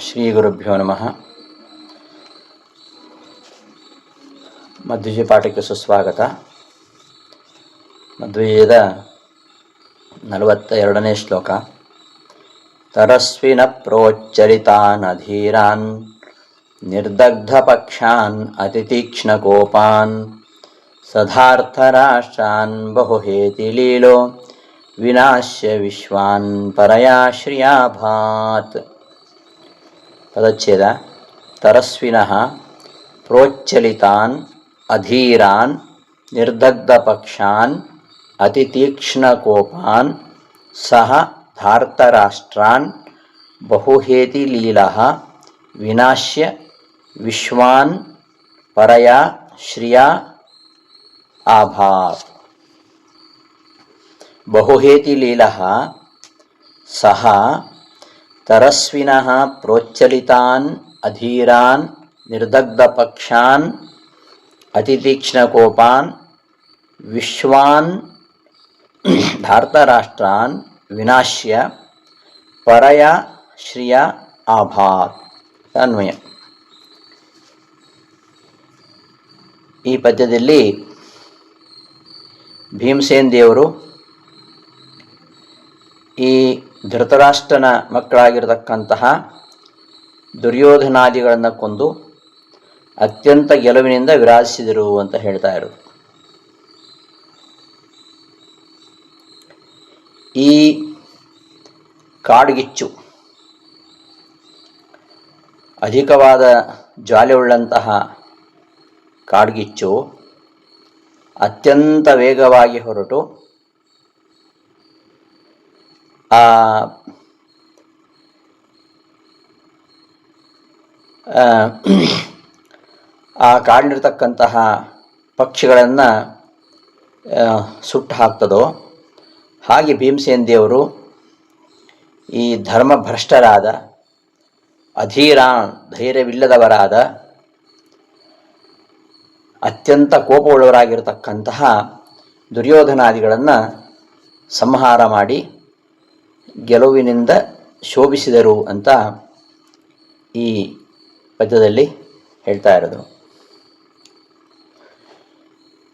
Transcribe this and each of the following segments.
ಶ್ರೀ ಗುರುಭ್ಯೋ ನಮಃ. ಮಧ್ವಿಜಯ ಪಾಠಕ್ಕೆ ಸುಸ್ವಾಗತ. ಮಧ್ವಿಜಯದ 42ನೇ ಶ್ಲೋಕ. ತರಸ್ವಿನ ಪ್ರೋಚ್ಚರಿತಾನ್ ಅಧೀರಾನ್ ನಿರ್ದಗ್ಧ ಪಕ್ಷಾನ್ ಅತಿತೀಕ್ಷ್ಣಕೋಪಾನ್ ಸಧಾರ್ಥರಾಷ್ಟ್ರಾನ್ ಬಹುಹೇತಿ ಲೀಲೋ ವಿನಾಶ್ಯ ವಿಶ್ವಾನ್ ಪರಯಾ ಶ್ರಿಯಾಭಾತ್. ಪದಚ್ಛೇದ. ತರಸ್ವಿನಃ ಪ್ರೋಚ್ಚಲಿತಾನ್ ಅಧೀರಾನ್ ನಿರ್ದಗ್ಧಪಕ್ಷಾನ್ ಅತಿತೀಕ್ಷ್ಣಕೋಪಾನ್ ಸಹ ಧಾರ್ತರಾಷ್ಟ್ರಾನ್ ಬಹುಹೇತಿ ಲೀಲಃ ವಿನಾಶ್ಯ ವಿಶ್ವಾನ್ ಪರಯಾ ಶ್ರಿಯಾ ಆಭಾತ್. ಬಹುಹೇತಿ ಲೀಲಃ ಸಹ ತರಸ್ವಿನಃ ಪ್ರೋಚ್ಚಲಿತಾನ್ ಅಧೀರಾನ್ ನಿರ್ದಗ್ಧಪಕ್ಷಾನ್ ಅತಿತೀಕ್ಷ್ಣಕೋಪಾನ್ ವಿಶ್ವಾನ್ ಧಾರ್ತರಾಷ್ಟ್ರಾನ್ ವಿನಾಶ್ಯ ಪರಯಾ ಶ್ರಿಯಾ ಆಭಾತ್. ಅನ್ವಯ. ಈ ಪದ್ಯದಲ್ಲಿ ಭೀಮಸೇನ್ ದೇವರು ಈ ಧೃತರಾಷ್ಟ್ರನ ಮಕ್ಕಳಾಗಿರತಕ್ಕಂತಹ ದುರ್ಯೋಧನಾದಿಗಳನ್ನು ಕೊಂದು ಅತ್ಯಂತ ಗೆಲುವಿನಿಂದ ವಿರಾಜಿಸಿದರು ಅಂತ ಹೇಳ್ತಾ ಇರೋದು. ಈ ಕಾಡ್ಗಿಚ್ಚು ಅಧಿಕವಾದ ಜ್ವಾಲೆಯುಳ್ಳಂತಹ ಕಾಡ್ಗಿಚ್ಚು ಅತ್ಯಂತ ವೇಗವಾಗಿ ಹೊರಟು ಆ ಕಾಡಿರ್ತಕ್ಕಂತಹ ಪಕ್ಷಿಗಳನ್ನು ಸುಟ್ಟು ಹಾಕ್ತದೋ ಹಾಗೆ ಭೀಮಸೇನ್ ದೇವರು ಈ ಧರ್ಮಭ್ರಷ್ಟರಾದ ಅಧೀರಾನ್ ಧೈರ್ಯವಿಲ್ಲದವರಾದ ಅತ್ಯಂತ ಕೋಪವುಳ್ಳವರಾಗಿರತಕ್ಕಂತಹ ದುರ್ಯೋಧನಾದಿಗಳನ್ನು ಸಂಹಾರ ಮಾಡಿ ಗೆಲುವಿನಿಂದ ಶೋಭಿಸಿದರು ಅಂತ ಈ ಪದ್ಯದಲ್ಲಿ ಹೇಳ್ತಾ ಇರೋದು.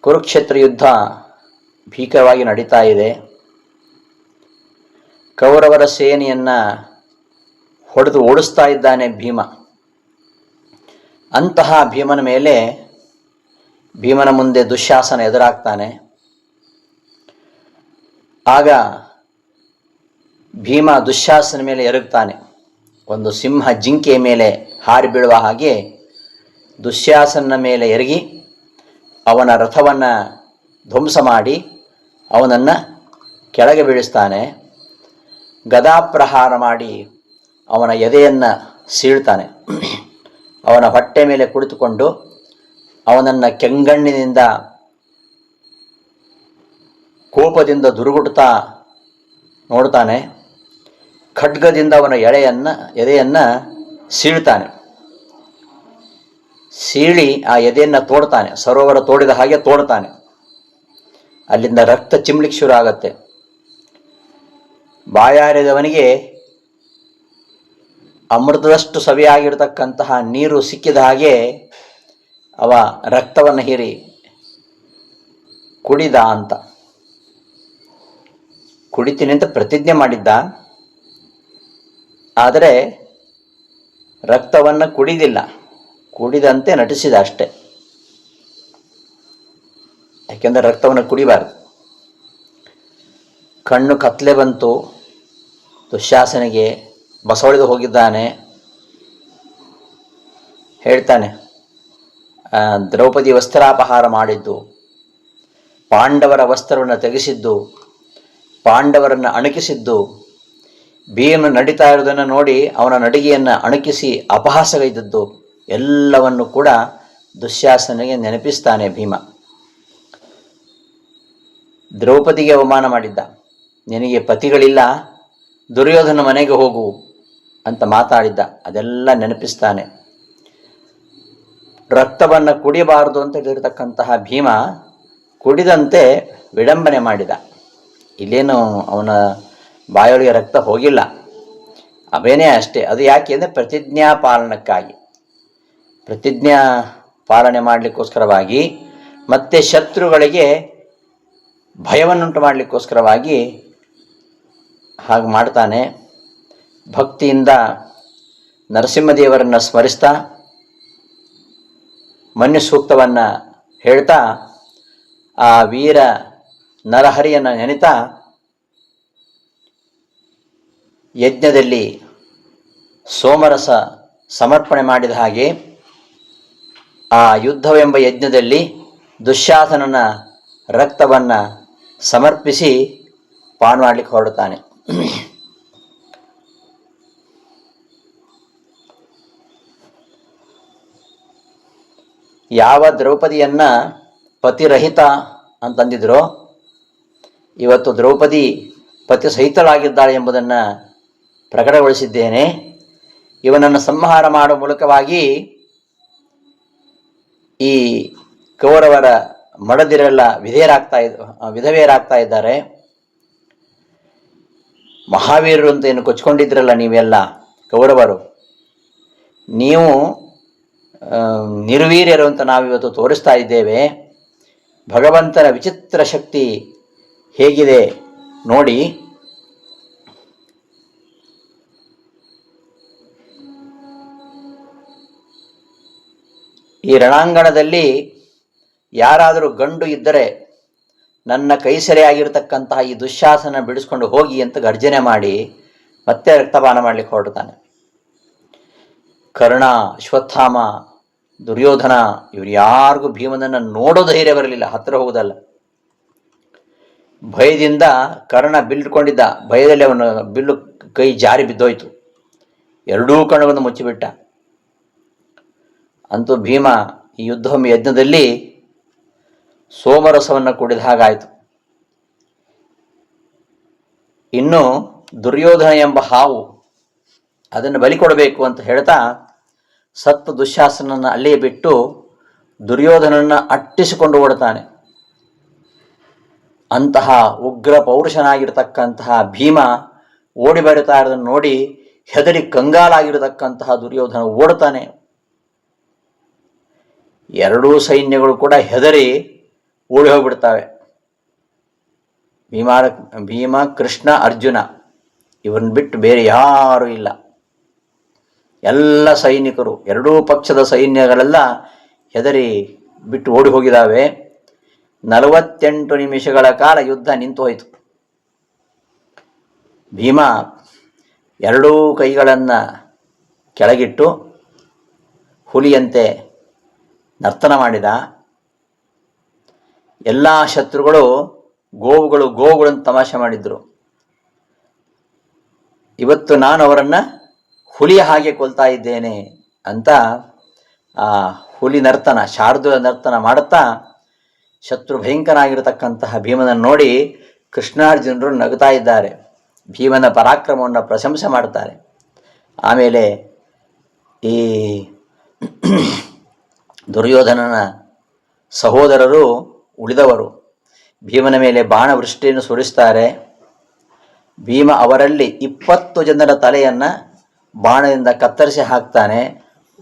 ಕುರುಕ್ಷೇತ್ರ ಯುದ್ಧ ಭೀಕರವಾಗಿ ನಡೀತಾ ಇದೆ. ಕೌರವರ ಸೇನೆಯನ್ನು ಹೊಡೆದು ಓಡಿಸ್ತಾ ಇದ್ದಾನೆ ಭೀಮ. ಅಂತಹ ಭೀಮನ ಮುಂದೆ ದುಶ್ಯಾಸನ ಎದುರಾಗ್ತಾನೆ. ಆಗ ಭೀಮ ದುಶ್ಯಾಸನ ಮೇಲೆ ಎರಗ್ತಾನೆ. ಒಂದು ಸಿಂಹ ಜಿಂಕೆಯ ಮೇಲೆ ಹಾರಿ ಬೀಳುವ ಹಾಗೆ ದುಶ್ಯಾಸನ ಮೇಲೆ ಎರಗಿ ಅವನ ರಥವನ್ನು ಧ್ವಂಸ ಮಾಡಿ ಅವನನ್ನು ಕೆಳಗೆ ಬೀಳಿಸ್ತಾನೆ. ಗದಾಪ್ರಹಾರ ಮಾಡಿ ಅವನ ಎದೆಯನ್ನು ಸೀಳ್ತಾನೆ. ಅವನ ಹೊಟ್ಟೆ ಮೇಲೆ ಕುಳಿತುಕೊಂಡು ಅವನನ್ನು ಕೆಂಗಣ್ಣಿನಿಂದ ಕೋಪದಿಂದ ದುರುಗುಡ್ತಾ ನೋಡ್ತಾನೆ. ಖಡ್ಗದಿಂದ ಅವನ ಎದೆಯನ್ನು ಸೀಳ್ತಾನೆ. ಸೀಳಿ ಆ ಎದೆಯನ್ನು ತೋಡ್ತಾನೆ. ಸರೋವರ ತೋಡಿದ ಹಾಗೆ ತೋಡ್ತಾನೆ. ಅಲ್ಲಿಂದ ರಕ್ತ ಚಿಮ್ಲಿಕ್ಕೆ ಶುರು ಆಗತ್ತೆ. ಬಾಯಾರಿದವನಿಗೆ ಅಮೃತದಷ್ಟು ಸವಿಯಾಗಿರ್ತಕ್ಕಂತಹ ನೀರು ಸಿಕ್ಕಿದ ಹಾಗೆ ಅವ ರಕ್ತವನ್ನು ಹೀರಿ ಕುಡಿದ ಅಂತ. ಕುಡಿತೀನಿ ಅಂತ ಪ್ರತಿಜ್ಞೆ ಮಾಡಿದ್ದ, ಆದರೆ ರಕ್ತವನ್ನು ಕುಡಿದಿಲ್ಲ, ಕುಡಿದಂತೆ ನಟಿಸಿದ ಅಷ್ಟೆ. ಯಾಕೆಂದರೆ ರಕ್ತವನ್ನು ಕುಡಿಬಾರದು. ಕಣ್ಣು ಕತ್ತಲೆ ಬಂತು ದುಶ್ಯಾಸನಿಗೆ. ಬಸವಳಿದು ಹೋಗಿದ್ದಾನೆ. ಹೇಳ್ತಾನೆ, ದ್ರೌಪದಿ ವಸ್ತ್ರಾಪಹಾರ ಮಾಡಿದ್ದು, ಪಾಂಡವರ ವಸ್ತ್ರವನ್ನು ತೆಗೆಸಿದ್ದು, ಪಾಂಡವರನ್ನು ಅಣಕಿಸಿದ್ದು, ಭೀಮ ನಡೀತಾ ಇರೋದನ್ನು ನೋಡಿ ಅವನ ನಡಿಗೆಯನ್ನು ಅಣಕಿಸಿ ಅಪಹಾಸಗೈದದ್ದು ಎಲ್ಲವನ್ನು ಕೂಡ ದುಶ್ಯಾಸನಿಗೆ ನೆನಪಿಸ್ತಾನೆ ಭೀಮ. ದ್ರೌಪದಿಗೆ ಅವಮಾನ ಮಾಡಿದ್ದ. ನಿನಗೆ ಪತಿಗಳಿಲ್ಲ, ದುರ್ಯೋಧನ ಮನೆಗೆ ಹೋಗು ಅಂತ ಮಾತಾಡಿದ್ದ. ಅದೆಲ್ಲ ನೆನಪಿಸ್ತಾನೆ. ರಕ್ತವನ್ನು ಕುಡಿಯಬಾರದು ಅಂತ ಹೇಳಿರ್ತಕ್ಕಂತಹ ಭೀಮ ಕುಡಿದಂತೆ ವಿಡಂಬನೆ ಮಾಡಿದ. ಇಲ್ಲೇನು ಅವನ ಬಾಯೊಳಗೆ ರಕ್ತ ಹೋಗಿಲ್ಲ, ಅವೇನೇ ಅಷ್ಟೇ. ಅದು ಯಾಕೆ ಅಂದರೆ ಪ್ರತಿಜ್ಞಾ ಪಾಲನಕ್ಕಾಗಿ, ಪ್ರತಿಜ್ಞಾ ಪಾಲನೆ ಮಾಡಲಿಕ್ಕೋಸ್ಕರವಾಗಿ, ಮತ್ತು ಶತ್ರುಗಳಿಗೆ ಭಯವನ್ನುಂಟು ಮಾಡಲಿಕ್ಕೋಸ್ಕರವಾಗಿ ಹಾಗೆ ಮಾಡ್ತಾನೆ. ಭಕ್ತಿಯಿಂದ ನರಸಿಂಹದೇವರನ್ನು ಸ್ಮರಿಸ್ತಾ ಮನ್ಯು ಸೂಕ್ತವನ್ನು ಹೇಳ್ತಾ ಆ ವೀರ ನರಹರಿಯನ್ನು ನೆನೆತಾ ಯಜ್ಞದಲ್ಲಿ ಸೋಮರಸ ಸಮರ್ಪಣೆ ಮಾಡಿದ ಹಾಗೆ ಆ ಯುದ್ಧವೆಂಬ ಯಜ್ಞದಲ್ಲಿ ದುಶ್ಯಾಸನನ ರಕ್ತವನ್ನು ಸಮರ್ಪಿಸಿ ಪಾನ್ ಮಾಡಲಿಕ್ಕೆ ಹೊರಡುತ್ತಾನೆ. ಯಾವ ದ್ರೌಪದಿಯನ್ನು ಪತಿರಹಿತ ಅಂತಂದಿದ್ರೋ, ಇವತ್ತು ದ್ರೌಪದಿ ಪತಿ ಸಹಿತಳಾಗಿದ್ದಾಳೆ ಎಂಬುದನ್ನು ಪ್ರಕಟಗೊಳಿಸಿದ್ದೇನೆ. ಇವನನ್ನು ಸಂಹಾರ ಮಾಡುವ ಮೂಲಕವಾಗಿ ಈ ಕೌರವರ ಮಡದಿರೆಲ್ಲ ವಿಧವೆಯರಾಗ್ತಾ ಇದ್ದಾರೆ. ಮಹಾವೀರರು ಅಂತ ಏನು ಕೊಚ್ಕೊಂಡಿದ್ರಲ್ಲ ನೀವೆಲ್ಲ ಕೌರವರು, ನೀವು ನಿರ್ವೀರ್ಯರು ಅಂತ ನಾವಿವತ್ತು ತೋರಿಸ್ತಾ ಇದ್ದೇವೆ. ಭಗವಂತನ ವಿಚಿತ್ರ ಶಕ್ತಿ ಹೇಗಿದೆ ನೋಡಿ. ಈ ರಣಾಂಗಣದಲ್ಲಿ ಯಾರಾದರೂ ಗಂಡು ಇದ್ದರೆ ನನ್ನ ಕೈ ಸೆರೆಯಾಗಿರ್ತಕ್ಕಂತಹ ಈ ದುಶ್ಯಾಸನ ಬಿಡಿಸ್ಕೊಂಡು ಹೋಗಿ ಅಂತ ಗರ್ಜನೆ ಮಾಡಿ ಮತ್ತೆ ರಕ್ತಪಾನ ಮಾಡಲಿಕ್ಕೆ ಹೊರಡ್ತಾನೆ. ಕರ್ಣ, ಅಶ್ವತ್ಥಾಮ, ದುರ್ಯೋಧನ ಇವರು ಯಾರಿಗೂ ಭೀಮನನ್ನು ನೋಡೋ ಧೈರ್ಯ ಬರಲಿಲ್ಲ, ಹತ್ತಿರ ಹೋಗುವುದಲ್ಲ. ಭಯದಿಂದ ಕರ್ಣ ಬಿಲ್ಕೊಂಡಿದ್ದ, ಭಯದಲ್ಲಿ ಅವನ ಬಿಲ್ಲು ಕೈ ಜಾರಿ ಬಿದ್ದೋಯ್ತು, ಎರಡೂ ಕಣ್ಣುಗಳನ್ನು ಮುಚ್ಚಿಬಿಟ್ಟ. ಅಂತೂ ಭೀಮ ಈ ಯಜ್ಞದಲ್ಲಿ ಸೋಮರಸವನ್ನು ಕುಡಿದ ಹಾಗಾಯಿತು. ಇನ್ನು ದುರ್ಯೋಧನ ಎಂಬ ಹಾವು, ಅದನ್ನು ಬಲಿ ಕೊಡಬೇಕು ಅಂತ ಹೇಳ್ತಾ ಸತ್ತು ದುಶ್ಯಾಸನನ್ನು ಅಲ್ಲಿಯೇ ಬಿಟ್ಟು ದುರ್ಯೋಧನನ್ನು ಅಟ್ಟಿಸಿಕೊಂಡು ಓಡ್ತಾನೆ. ಅಂತಹ ಉಗ್ರ ಪೌರುಷನಾಗಿರ್ತಕ್ಕಂತಹ ಭೀಮ ಓಡಿ ಬರುತ್ತಾ ಇರೋದನ್ನು ನೋಡಿ ಹೆದರಿ ಕಂಗಾಲಾಗಿರತಕ್ಕಂತಹ ದುರ್ಯೋಧನ ಓಡ್ತಾನೆ. ಎರಡೂ ಸೈನ್ಯಗಳು ಕೂಡ ಹೆದರಿ ಓಡಿ ಹೋಗ್ಬಿಡ್ತಾವೆ. ಭೀಮ, ಕೃಷ್ಣ, ಅರ್ಜುನ ಇವರನ್ನು ಬಿಟ್ಟು ಬೇರೆ ಯಾರೂ ಇಲ್ಲ. ಎಲ್ಲ ಸೈನಿಕರು, ಎರಡೂ ಪಕ್ಷದ ಸೈನ್ಯಗಳೆಲ್ಲ ಹೆದರಿ ಬಿಟ್ಟು ಓಡಿ ಹೋಗಿದ್ದಾವೆ. 48 ನಿಮಿಷಗಳ ಕಾಲ ಯುದ್ಧ ನಿಂತು ಹೋಯಿತು. ಭೀಮ ಎರಡೂ ಕೈಗಳನ್ನು ಕೆಳಗಿಟ್ಟು ಹುಲಿಯಂತೆ ನರ್ತನ ಮಾಡಿದ. ಎಲ್ಲ ಶತ್ರುಗಳು ಗೋವುಗಳನ್ನು ತಮಾಷೆ ಮಾಡಿದ್ರು. ಇವತ್ತು ನಾನು ಅವರನ್ನು ಹುಲಿಯ ಹಾಗೆ ಕೊಲ್ತಾ ಇದ್ದೇನೆ ಅಂತ ಆ ಹುಲಿ ನರ್ತನ, ಶಾರ್ದೂಲ ನರ್ತನ ಮಾಡುತ್ತಾ ಶತ್ರು ಭಯಂಕರನಾಗಿರತಕ್ಕಂತಹ ಭೀಮನನ್ನು ನೋಡಿ ಕೃಷ್ಣಾರ್ಜುನರು ನಗುತ್ತಾ ಇದ್ದಾರೆ. ಭೀಮನ ಪರಾಕ್ರಮವನ್ನು ಪ್ರಶಂಸೆ ಮಾಡ್ತಾರೆ. ಆಮೇಲೆ ಈ ದುರ್ಯೋಧನನ ಸಹೋದರರು ಉಳಿದವರು ಭೀಮನ ಮೇಲೆ ಬಾಣವೃಷ್ಟಿಯನ್ನು ಸುರಿಸ್ತಾರೆ. ಭೀಮ ಅವರಲ್ಲಿ 20 ಜನರ ತಲೆಯನ್ನು ಬಾಣದಿಂದ ಕತ್ತರಿಸಿ ಹಾಕ್ತಾನೆ.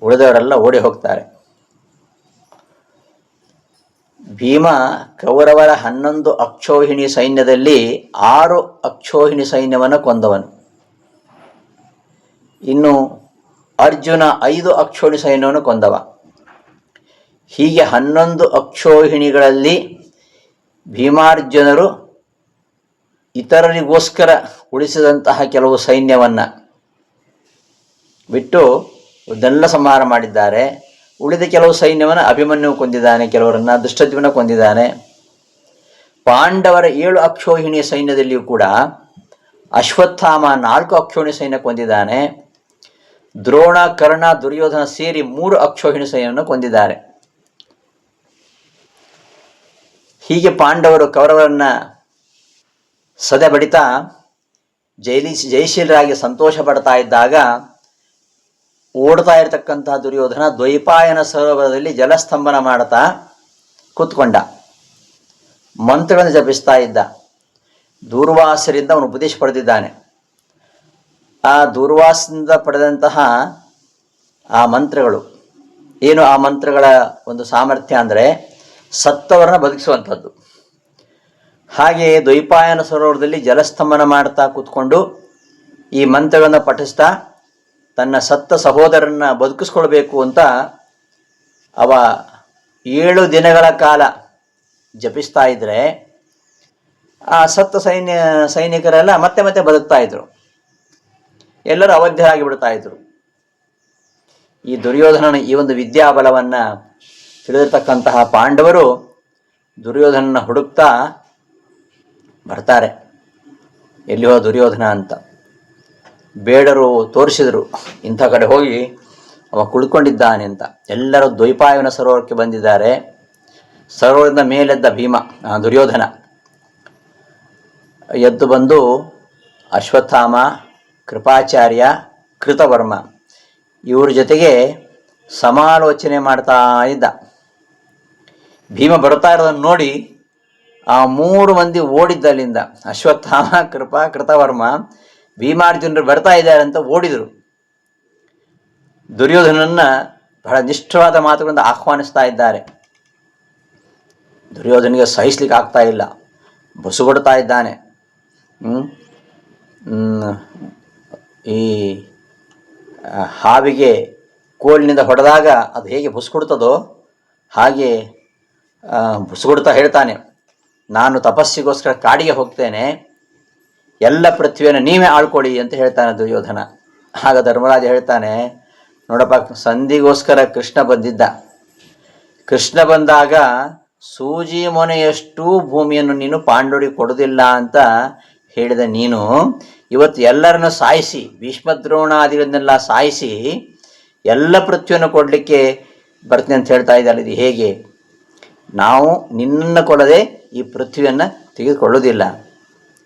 ಉಳಿದವರೆಲ್ಲ ಓಡಿ ಹೋಗ್ತಾರೆ. ಭೀಮ ಕೌರವರ 11 ಅಕ್ಷೋಹಿಣಿ ಸೈನ್ಯದಲ್ಲಿ 6 ಅಕ್ಷೋಹಿಣಿ ಸೈನ್ಯವನ್ನು ಕೊಂದವನು. ಇನ್ನು ಅರ್ಜುನ 5 ಅಕ್ಷೋಹಿಣಿ ಸೈನ್ಯವನ್ನು ಕೊಂದವ. ಹೀಗೆ 11 ಅಕ್ಷೋಹಿಣಿಗಳಲ್ಲಿ ಭೀಮಾರ್ಜುನರು ಇತರರಿಗೋಸ್ಕರ ಉಳಿಸಿದಂತಹ ಕೆಲವು ಸೈನ್ಯವನ್ನು ಬಿಟ್ಟು ಇದನ್ನೆಲ್ಲ ಸಂಹಾರ ಮಾಡಿದ್ದಾರೆ. ಉಳಿದ ಕೆಲವು ಸೈನ್ಯವನ್ನು ಅಭಿಮನ್ಯು ಕೊಂದಿದ್ದಾನೆ, ಕೆಲವರನ್ನು ಧೃಷ್ಟದ್ಯುಮ್ನ ಕೊಂದಿದ್ದಾನೆ. ಪಾಂಡವರ 7 ಅಕ್ಷೋಹಿಣಿಯ ಸೈನ್ಯದಲ್ಲಿಯೂ ಕೂಡ ಅಶ್ವತ್ಥಾಮ 4 ಅಕ್ಷೋಹಿಣಿ ಸೈನ್ಯ ಕೊಂದಿದ್ದಾನೆ. ದ್ರೋಣ, ಕರ್ಣ, ದುರ್ಯೋಧನ ಸೇರಿ 3 ಅಕ್ಷೋಹಿಣಿ ಸೈನ್ಯವನ್ನು ಕೊಂದಿದ್ದಾರೆ. ಹೀಗೆ ಪಾಂಡವರು ಕೌರವರನ್ನು ಸದೆ ಬಡಿತಾ ಜಯಶೀಲರಾಗಿ ಸಂತೋಷ ಪಡ್ತಾ ಇದ್ದಾಗ ಓಡ್ತಾ ಇರತಕ್ಕಂತಹ ದುರ್ಯೋಧನ ದ್ವೈಪಾಯನ ಸರೋವರದಲ್ಲಿ ಜಲಸ್ತಂಭನ ಮಾಡ್ತಾ ಕೂತ್ಕೊಂಡ. ಮಂತ್ರಗಳನ್ನು ಜಪಿಸ್ತಾ ಇದ್ದ. ದೂರ್ವಾಸರಿಂದ ಅವನು ಉಪದೇಶ ಪಡೆದಿದ್ದಾನೆ. ಆ ದೂರ್ವಾಸದಿಂದ ಪಡೆದಂತಹ ಆ ಮಂತ್ರಗಳು ಏನು, ಆ ಮಂತ್ರಗಳ ಒಂದು ಸಾಮರ್ಥ್ಯ ಅಂದರೆ ಸತ್ತವರನ್ನ ಬದುಕಿಸುವಂಥದ್ದು. ಹಾಗೆ ದ್ವೈಪಾಯನ ಸರೋವರದಲ್ಲಿ ಜಲಸ್ತಂಭನ ಮಾಡ್ತಾ ಕೂತ್ಕೊಂಡು ಈ ಮಂತ್ರಗಳನ್ನು ಪಠಿಸ್ತಾ ತನ್ನ ಸತ್ತ ಸಹೋದರನ್ನ ಬದುಕಿಸ್ಕೊಳ್ಬೇಕು ಅಂತ ಅವ 7 ದಿನಗಳ ಕಾಲ ಜಪಿಸ್ತಾ ಇದ್ದರೆ ಆ ಸತ್ತ ಸೈನಿಕರೆಲ್ಲ ಮತ್ತೆ ಮತ್ತೆ ಬದುಕ್ತಾ ಇದ್ರು, ಎಲ್ಲರೂ ಅವಧ್ಯರಾಗಿ ಬಿಡ್ತಾ ಇದ್ರು. ಈ ದುರ್ಯೋಧನನ ಈ ಒಂದು ವಿದ್ಯಾಬಲವನ್ನು ತಿಳಿದಿರ್ತಕ್ಕಂತಹ ಪಾಂಡವರು ದುರ್ಯೋಧನನ ಹುಡುಕ್ತಾ ಬರ್ತಾರೆ. ಎಲ್ಲಿಯೋ ದುರ್ಯೋಧನ ಅಂತ ಬೇಡರು ತೋರಿಸಿದರು, ಇಂಥ ಕಡೆ ಹೋಗಿ ಅವ ಕುಳ್ಕೊಂಡಿದ್ದಾನೆ ಅಂತ. ಎಲ್ಲರೂ ದ್ವೈಪಾಯನ ಸರೋವರಕ್ಕೆ ಬಂದಿದ್ದಾರೆ. ಸರೋವರದ ಮೇಲೆದ್ದ ಭೀಮ, ದುರ್ಯೋಧನ ಎದ್ದು ಬಂದು ಅಶ್ವತ್ಥಾಮ, ಕೃಪಾಚಾರ್ಯ, ಕೃತವರ್ಮ ಇವ್ರ ಜೊತೆಗೆ ಸಮಾಲೋಚನೆ ಮಾಡ್ತಾ ಇದ್ದ. ಭೀಮ ಬರ್ತಾ ಇರೋದನ್ನು ನೋಡಿ ಆ 3 ಮಂದಿ ಓಡಿದ್ದಲ್ಲಿಂದ. ಅಶ್ವತ್ಥಾಮ, ಕೃತವರ್ಮ, ಭೀಮಾರ್ಜುನರು ಬರ್ತಾ ಇದ್ದಾರೆ ಅಂತ ಓಡಿದರು. ದುರ್ಯೋಧನನ್ನ ಬಹಳ ನಿಷ್ಠವಾದ ಮಾತುಗಳಿಂದ ಆಹ್ವಾನಿಸ್ತಾ ಇದ್ದಾರೆ. ದುರ್ಯೋಧನಿಗೆ ಸಹಿಸ್ಲಿಕ್ಕೆ ಆಗ್ತಾ ಇಲ್ಲ, ಬಸುಗೊಡ್ತಾ ಇದ್ದಾನೆ. ಈ ಹಾವಿಗೆ ಕೋಲಿನಿಂದ ಹೊಡೆದಾಗ ಅದು ಹೇಗೆ ಬುಸುಕೊಡ್ತದೋ ಹಾಗೆ ಬುಸುಗೊಡ್ತಾ ಹೇಳ್ತಾನೆ, ನಾನು ತಪಸ್ಸಿಗೋಸ್ಕರ ಕಾಡಿಗೆ ಹೋಗ್ತೇನೆ, ಎಲ್ಲ ಪೃಥ್ವಿಯನ್ನು ನೀವೇ ಆಳ್ಕೊಳ್ಳಿ ಅಂತ ಹೇಳ್ತಾನೆ ದುರ್ಯೋಧನ. ಆಗ ಧರ್ಮರಾಜ ಹೇಳ್ತಾನೆ, ನೋಡಪ್ಪ, ಸಂಧಿಗೋಸ್ಕರ ಕೃಷ್ಣ ಬಂದಿದ್ದ. ಕೃಷ್ಣ ಬಂದಾಗ ಸೂಜಿ ಮೊನೆಯಷ್ಟು ಭೂಮಿಯನ್ನು ನೀನು ಪಾಂಡವರಿಗೆ ಕೊಡೋದಿಲ್ಲ ಅಂತ ಹೇಳಿದ ನೀನು ಇವತ್ತು ಎಲ್ಲರನ್ನು ಸಾಯಿಸಿ, ಭೀಷ್ಮದ್ರೋಣಾದಿಗಳನ್ನೆಲ್ಲ ಸಾಯಿಸಿ ಎಲ್ಲ ಪೃಥ್ವಿಯನ್ನು ಕೊಡಲಿಕ್ಕೆ ಬರ್ತೀನಿ ಅಂತ ಹೇಳ್ತಾ ಇದ್ದಾರೆ. ಇದು ಹೇಗೆ? ನಾವು ನಿನ್ನನ್ನು ಕೊಡದೆ ಈ ಪೃಥ್ವಿಯನ್ನು ತೆಗೆದುಕೊಳ್ಳೋದಿಲ್ಲ.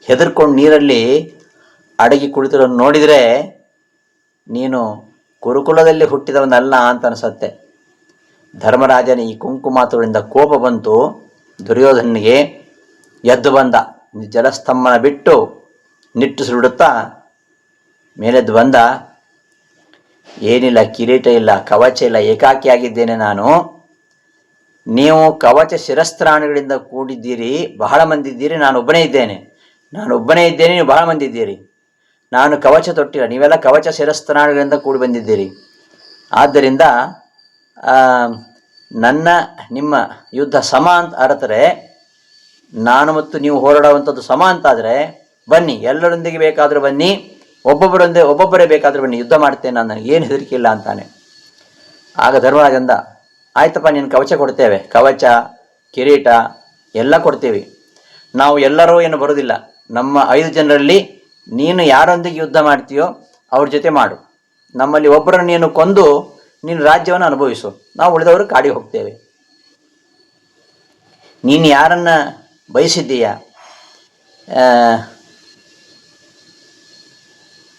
ಹೆದರ್ಕೊಂಡು ನೀರಲ್ಲಿ ಅಡಗಿ ಕುಳಿತಿರೋನು ನೋಡಿದರೆ ನೀನು ಕುರುಕುಲದಲ್ಲಿ ಹುಟ್ಟಿದವನಲ್ಲ ಅಂತ ಅನಿಸತ್ತೆ. ಧರ್ಮರಾಜನ ಈ ಕುಂಕುಮಾತುಗಳಿಂದ ಕೋಪ ಬಂತು ದುರ್ಯೋಧನಿಗೆ. ಎದ್ದು ಬಂದ, ಜಲಸ್ತಂಭನ ಬಿಟ್ಟು ನಿಟ್ಟುಸಿರುಡುತ್ತಾ ಮೇಲೆದ್ದು ಬಂದ. ಏನಿಲ್ಲ, ಕಿರೀಟ ಇಲ್ಲ, ಕವಚ ಇಲ್ಲ, ಏಕಾಕಿಯಾಗಿದ್ದೇನೆ ನಾನು. ನೀವು ಕವಚ ಶಿರಸ್ತ್ರಾಣಿಗಳಿಂದ ಕೂಡಿದ್ದೀರಿ, ಬಹಳ ಮಂದಿ ಇದ್ದೀರಿ, ನಾನು ಒಬ್ಬನೇ ಇದ್ದೇನೆ, ನೀವು ಬಹಳ ಮಂದಿ ಇದ್ದೀರಿ. ನಾನು ಕವಚ ತೊಟ್ಟಿಲ್ಲ, ನೀವೆಲ್ಲ ಕವಚ ಶಿರಸ್ತ್ರಾಣಿಗಳಿಂದ ಕೂಡಿ ಬಂದಿದ್ದೀರಿ. ಆದ್ದರಿಂದ ನನ್ನ ನಿಮ್ಮ ಯುದ್ಧ ಸಮ ಅಂತ ಅರ್ಥರೆ, ನಾನು ಮತ್ತು ನೀವು ಹೋರಾಡುವಂಥದ್ದು ಸಮ ಅಂತಾದರೆ ಬನ್ನಿ, ಎಲ್ಲರೊಂದಿಗೆ ಬೇಕಾದರೂ ಬನ್ನಿ, ಒಬ್ಬೊಬ್ಬರೇ ಬೇಕಾದರೂ ಬನ್ನಿ, ಯುದ್ಧ ಮಾಡ್ತೇನೆ, ನಾನು ನನಗೇನು ಹೆದರಿಕೆ ಇಲ್ಲ ಅಂತಾನೆ. ಆಗ ಧರ್ಮರಾಜಂದ, ಆಯ್ತಪ್ಪ, ನೀನು ಕವಚ ಕೊಡ್ತೇವೆ, ಕವಚ ಕಿರೀಟ ಎಲ್ಲ ಕೊಡ್ತೀವಿ. ನಾವು ಎಲ್ಲರೂ ಏನು ಬರೋದಿಲ್ಲ, ನಮ್ಮ 5 ಜನರಲ್ಲಿ ನೀನು ಯಾರೊಂದಿಗೆ ಯುದ್ಧ ಮಾಡ್ತೀಯೋ ಅವ್ರ ಜೊತೆ ಮಾಡು, ನಮ್ಮಲ್ಲಿ ಒಬ್ಬರನ್ನು ನೀನು ಕೊಂದು ನೀನು ರಾಜ್ಯವನ್ನು ಅನುಭವಿಸು, ನಾವು ಉಳಿದವರು ಕಾಡಿಗೆ ಹೋಗ್ತೇವೆ. ನೀನು ಯಾರನ್ನು ಬಯಸಿದ್ದೀಯ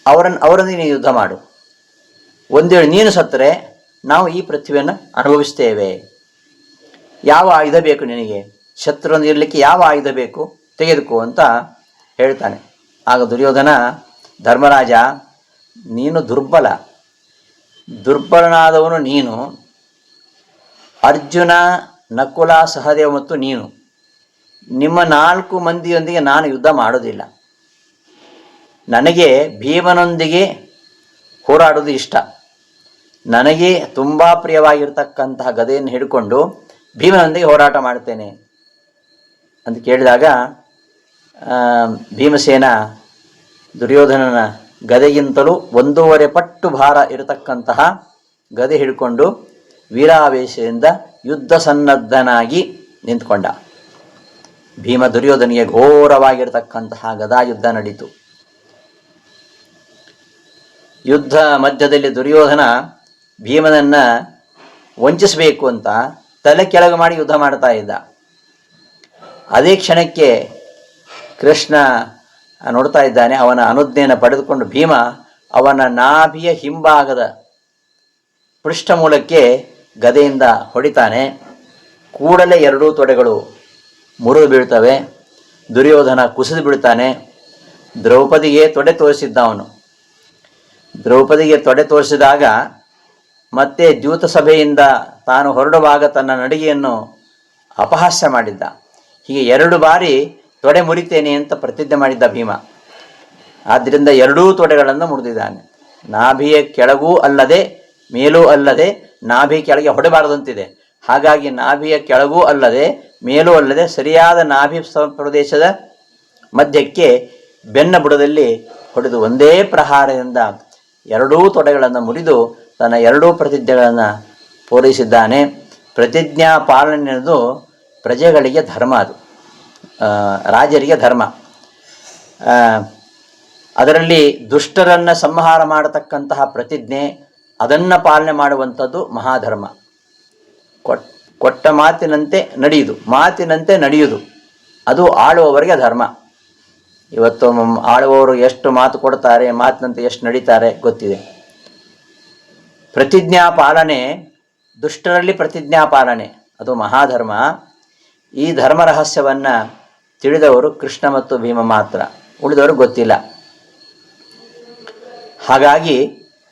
ಅವರೊಂದಿಗೆ ನೀನು ಯುದ್ಧ ಮಾಡು. ಒಂದೇಳು ನೀನು ಸತ್ತರೆ ನಾವು ಈ ಪೃಥ್ವಿಯನ್ನು ಅನುಭವಿಸ್ತೇವೆ. ಯಾವ ಆಯುಧ ಬೇಕು ನಿನಗೆ? ಶತ್ರುವನ್ನು ಇರಲಿಕ್ಕೆ ಯಾವ ಆಯುಧ ಬೇಕು ತೆಗೆದುಕೋ ಅಂತ ಹೇಳ್ತಾನೆ. ಆಗ ದುರ್ಯೋಧನ, ಧರ್ಮರಾಜ, ನೀನು ದುರ್ಬಲನಾದವನು ನೀನು, ಅರ್ಜುನ, ನಕುಲ, ಸಹದೇವ ಮತ್ತು ನೀನು, ನಿಮ್ಮ 4 ಮಂದಿಯೊಂದಿಗೆ ನಾನು ಯುದ್ಧ ಮಾಡೋದಿಲ್ಲ. ನನಗೆ ಭೀಮನೊಂದಿಗೆ ಹೋರಾಡೋದು ಇಷ್ಟ. ನನಗೆ ತುಂಬ ಪ್ರಿಯವಾಗಿರ್ತಕ್ಕಂತಹ ಗದೆಯನ್ನು ಹಿಡ್ಕೊಂಡು ಭೀಮನೊಂದಿಗೆ ಹೋರಾಟ ಮಾಡ್ತೇನೆ ಅಂತ ಕೇಳಿದಾಗ ಭೀಮಸೇನ ದುರ್ಯೋಧನನ ಗದೆಗಿಂತಲೂ 1.5 ಪಟ್ಟು ಭಾರ ಇರತಕ್ಕಂತಹ ಗದೆ ಹಿಡ್ಕೊಂಡು ವೀರಾವೇಶದಿಂದ ಯುದ್ಧ ಸನ್ನದ್ಧನಾಗಿ ನಿಂತ್ಕೊಂಡ. ಭೀಮ ದುರ್ಯೋಧನಿಗೆ ಘೋರವಾಗಿರತಕ್ಕಂತಹ ಗದಾಯುದ್ಧ ನಡೀತು. ಯುದ್ಧ ಮಧ್ಯದಲ್ಲಿ ದುರ್ಯೋಧನ ಭೀಮನನ್ನು ವಂಚಿಸಬೇಕು ಅಂತ ತಲೆ ಕೆಳಗೆ ಮಾಡಿ ಯುದ್ಧ ಮಾಡ್ತಾ ಇದ್ದ. ಅದೇ ಕ್ಷಣಕ್ಕೆ ಕೃಷ್ಣ ನೋಡ್ತಾ ಇದ್ದಾನೆ. ಅವನ ಅನುಜ್ಞೆಯನ್ನು ಪಡೆದುಕೊಂಡು ಭೀಮ ಅವನ ನಾಭಿಯ ಹಿಂಭಾಗದ ಪೃಷ್ಠಮೂಲಕ್ಕೆ ಗದೆಯಿಂದ ಹೊಡಿತಾನೆ. ಕೂಡಲೇ 2 ತೊಡೆಗಳು ಮುರಿದು ಬೀಳ್ತವೆ. ದುರ್ಯೋಧನ ಕುಸಿದು ಬೀಳ್ತಾನೆ. ದ್ರೌಪದಿಗೆ ತೊಡೆ ತೋರಿಸಿದ್ದ ಅವನು. ದ್ರೌಪದಿಗೆ ತೊಡೆ ತೋರಿಸಿದಾಗ ಮತ್ತೆ ದ್ಯೂತ ಸಭೆಯಿಂದ ತಾನು ಹೊರಡುವಾಗ ತನ್ನ ನಡಿಗೆಯನ್ನು ಅಪಹಾಸ್ಯ ಮಾಡಿದ್ದ. ಹೀಗೆ 2 ಬಾರಿ ತೊಡೆ ಮುರಿತೇನೆ ಅಂತ ಪ್ರತಿಜ್ಞೆ ಮಾಡಿದ್ದ ಭೀಮ. ಆದ್ದರಿಂದ ಎರಡೂ ತೊಡೆಗಳನ್ನು ಮುರಿದಿದ್ದಾನೆ. ನಾಭಿಯ ಕೆಳಗೂ ಅಲ್ಲದೆ ಮೇಲೂ ಅಲ್ಲದೆ, ನಾಭಿ ಕೆಳಗೆ ಹೊಡೆಬಾರದಂತಿದೆ. ಹಾಗಾಗಿ ನಾಭಿಯ ಕೆಳಗೂ ಅಲ್ಲದೆ ಮೇಲೂ ಅಲ್ಲದೆ ಸರಿಯಾದ ನಾಭಿ ಪ್ರದೇಶದ ಮಧ್ಯಕ್ಕೆ ಬೆನ್ನ ಬುಡದಲ್ಲಿ ಹೊಡೆದು ಒಂದೇ ಪ್ರಹಾರದಿಂದ ಎರಡೂ ತೊಡೆಗಳನ್ನು ಮುರಿದು ತನ್ನ ಎರಡೂ ಪ್ರತಿಜ್ಞೆಗಳನ್ನು ಪೂರೈಸಿದ್ದಾನೆ. ಪ್ರತಿಜ್ಞಾ ಪಾಲನೆಯದು ಪ್ರಜೆಗಳಿಗೆ ಧರ್ಮ, ಅದು ರಾಜರಿಗೆ ಧರ್ಮ. ಅದರಲ್ಲಿ ದುಷ್ಟರನ್ನು ಸಂಹಾರ ಮಾಡತಕ್ಕಂತಹ ಪ್ರತಿಜ್ಞೆ, ಅದನ್ನು ಪಾಲನೆ ಮಾಡುವಂಥದ್ದು ಮಹಾಧರ್ಮ. ಕೊಟ್ಟ ಮಾತಿನಂತೆ ನಡೆಯುವುದು, ಮಾತಿನಂತೆ ನಡೆಯುವುದು, ಅದು ಆಳುವವರಿಗೆ ಧರ್ಮ. ಇವತ್ತು ಆಳುವವರು ಎಷ್ಟು ಮಾತು ಕೊಡ್ತಾರೆ, ಮಾತಿನಂತೆ ಎಷ್ಟು ನಡೀತಾರೆ ಗೊತ್ತಿದೆ. ಪ್ರತಿಜ್ಞಾ ಪಾಲನೆ, ದುಷ್ಟರಲ್ಲಿ ಪ್ರತಿಜ್ಞಾ ಪಾಲನೆ ಅದು ಮಹಾಧರ್ಮ. ಈ ಧರ್ಮ ರಹಸ್ಯವನ್ನು ತಿಳಿದವರು ಕೃಷ್ಣ ಮತ್ತು ಭೀಮ ಮಾತ್ರ, ಉಳಿದವರು ಗೊತ್ತಿಲ್ಲ. ಹಾಗಾಗಿ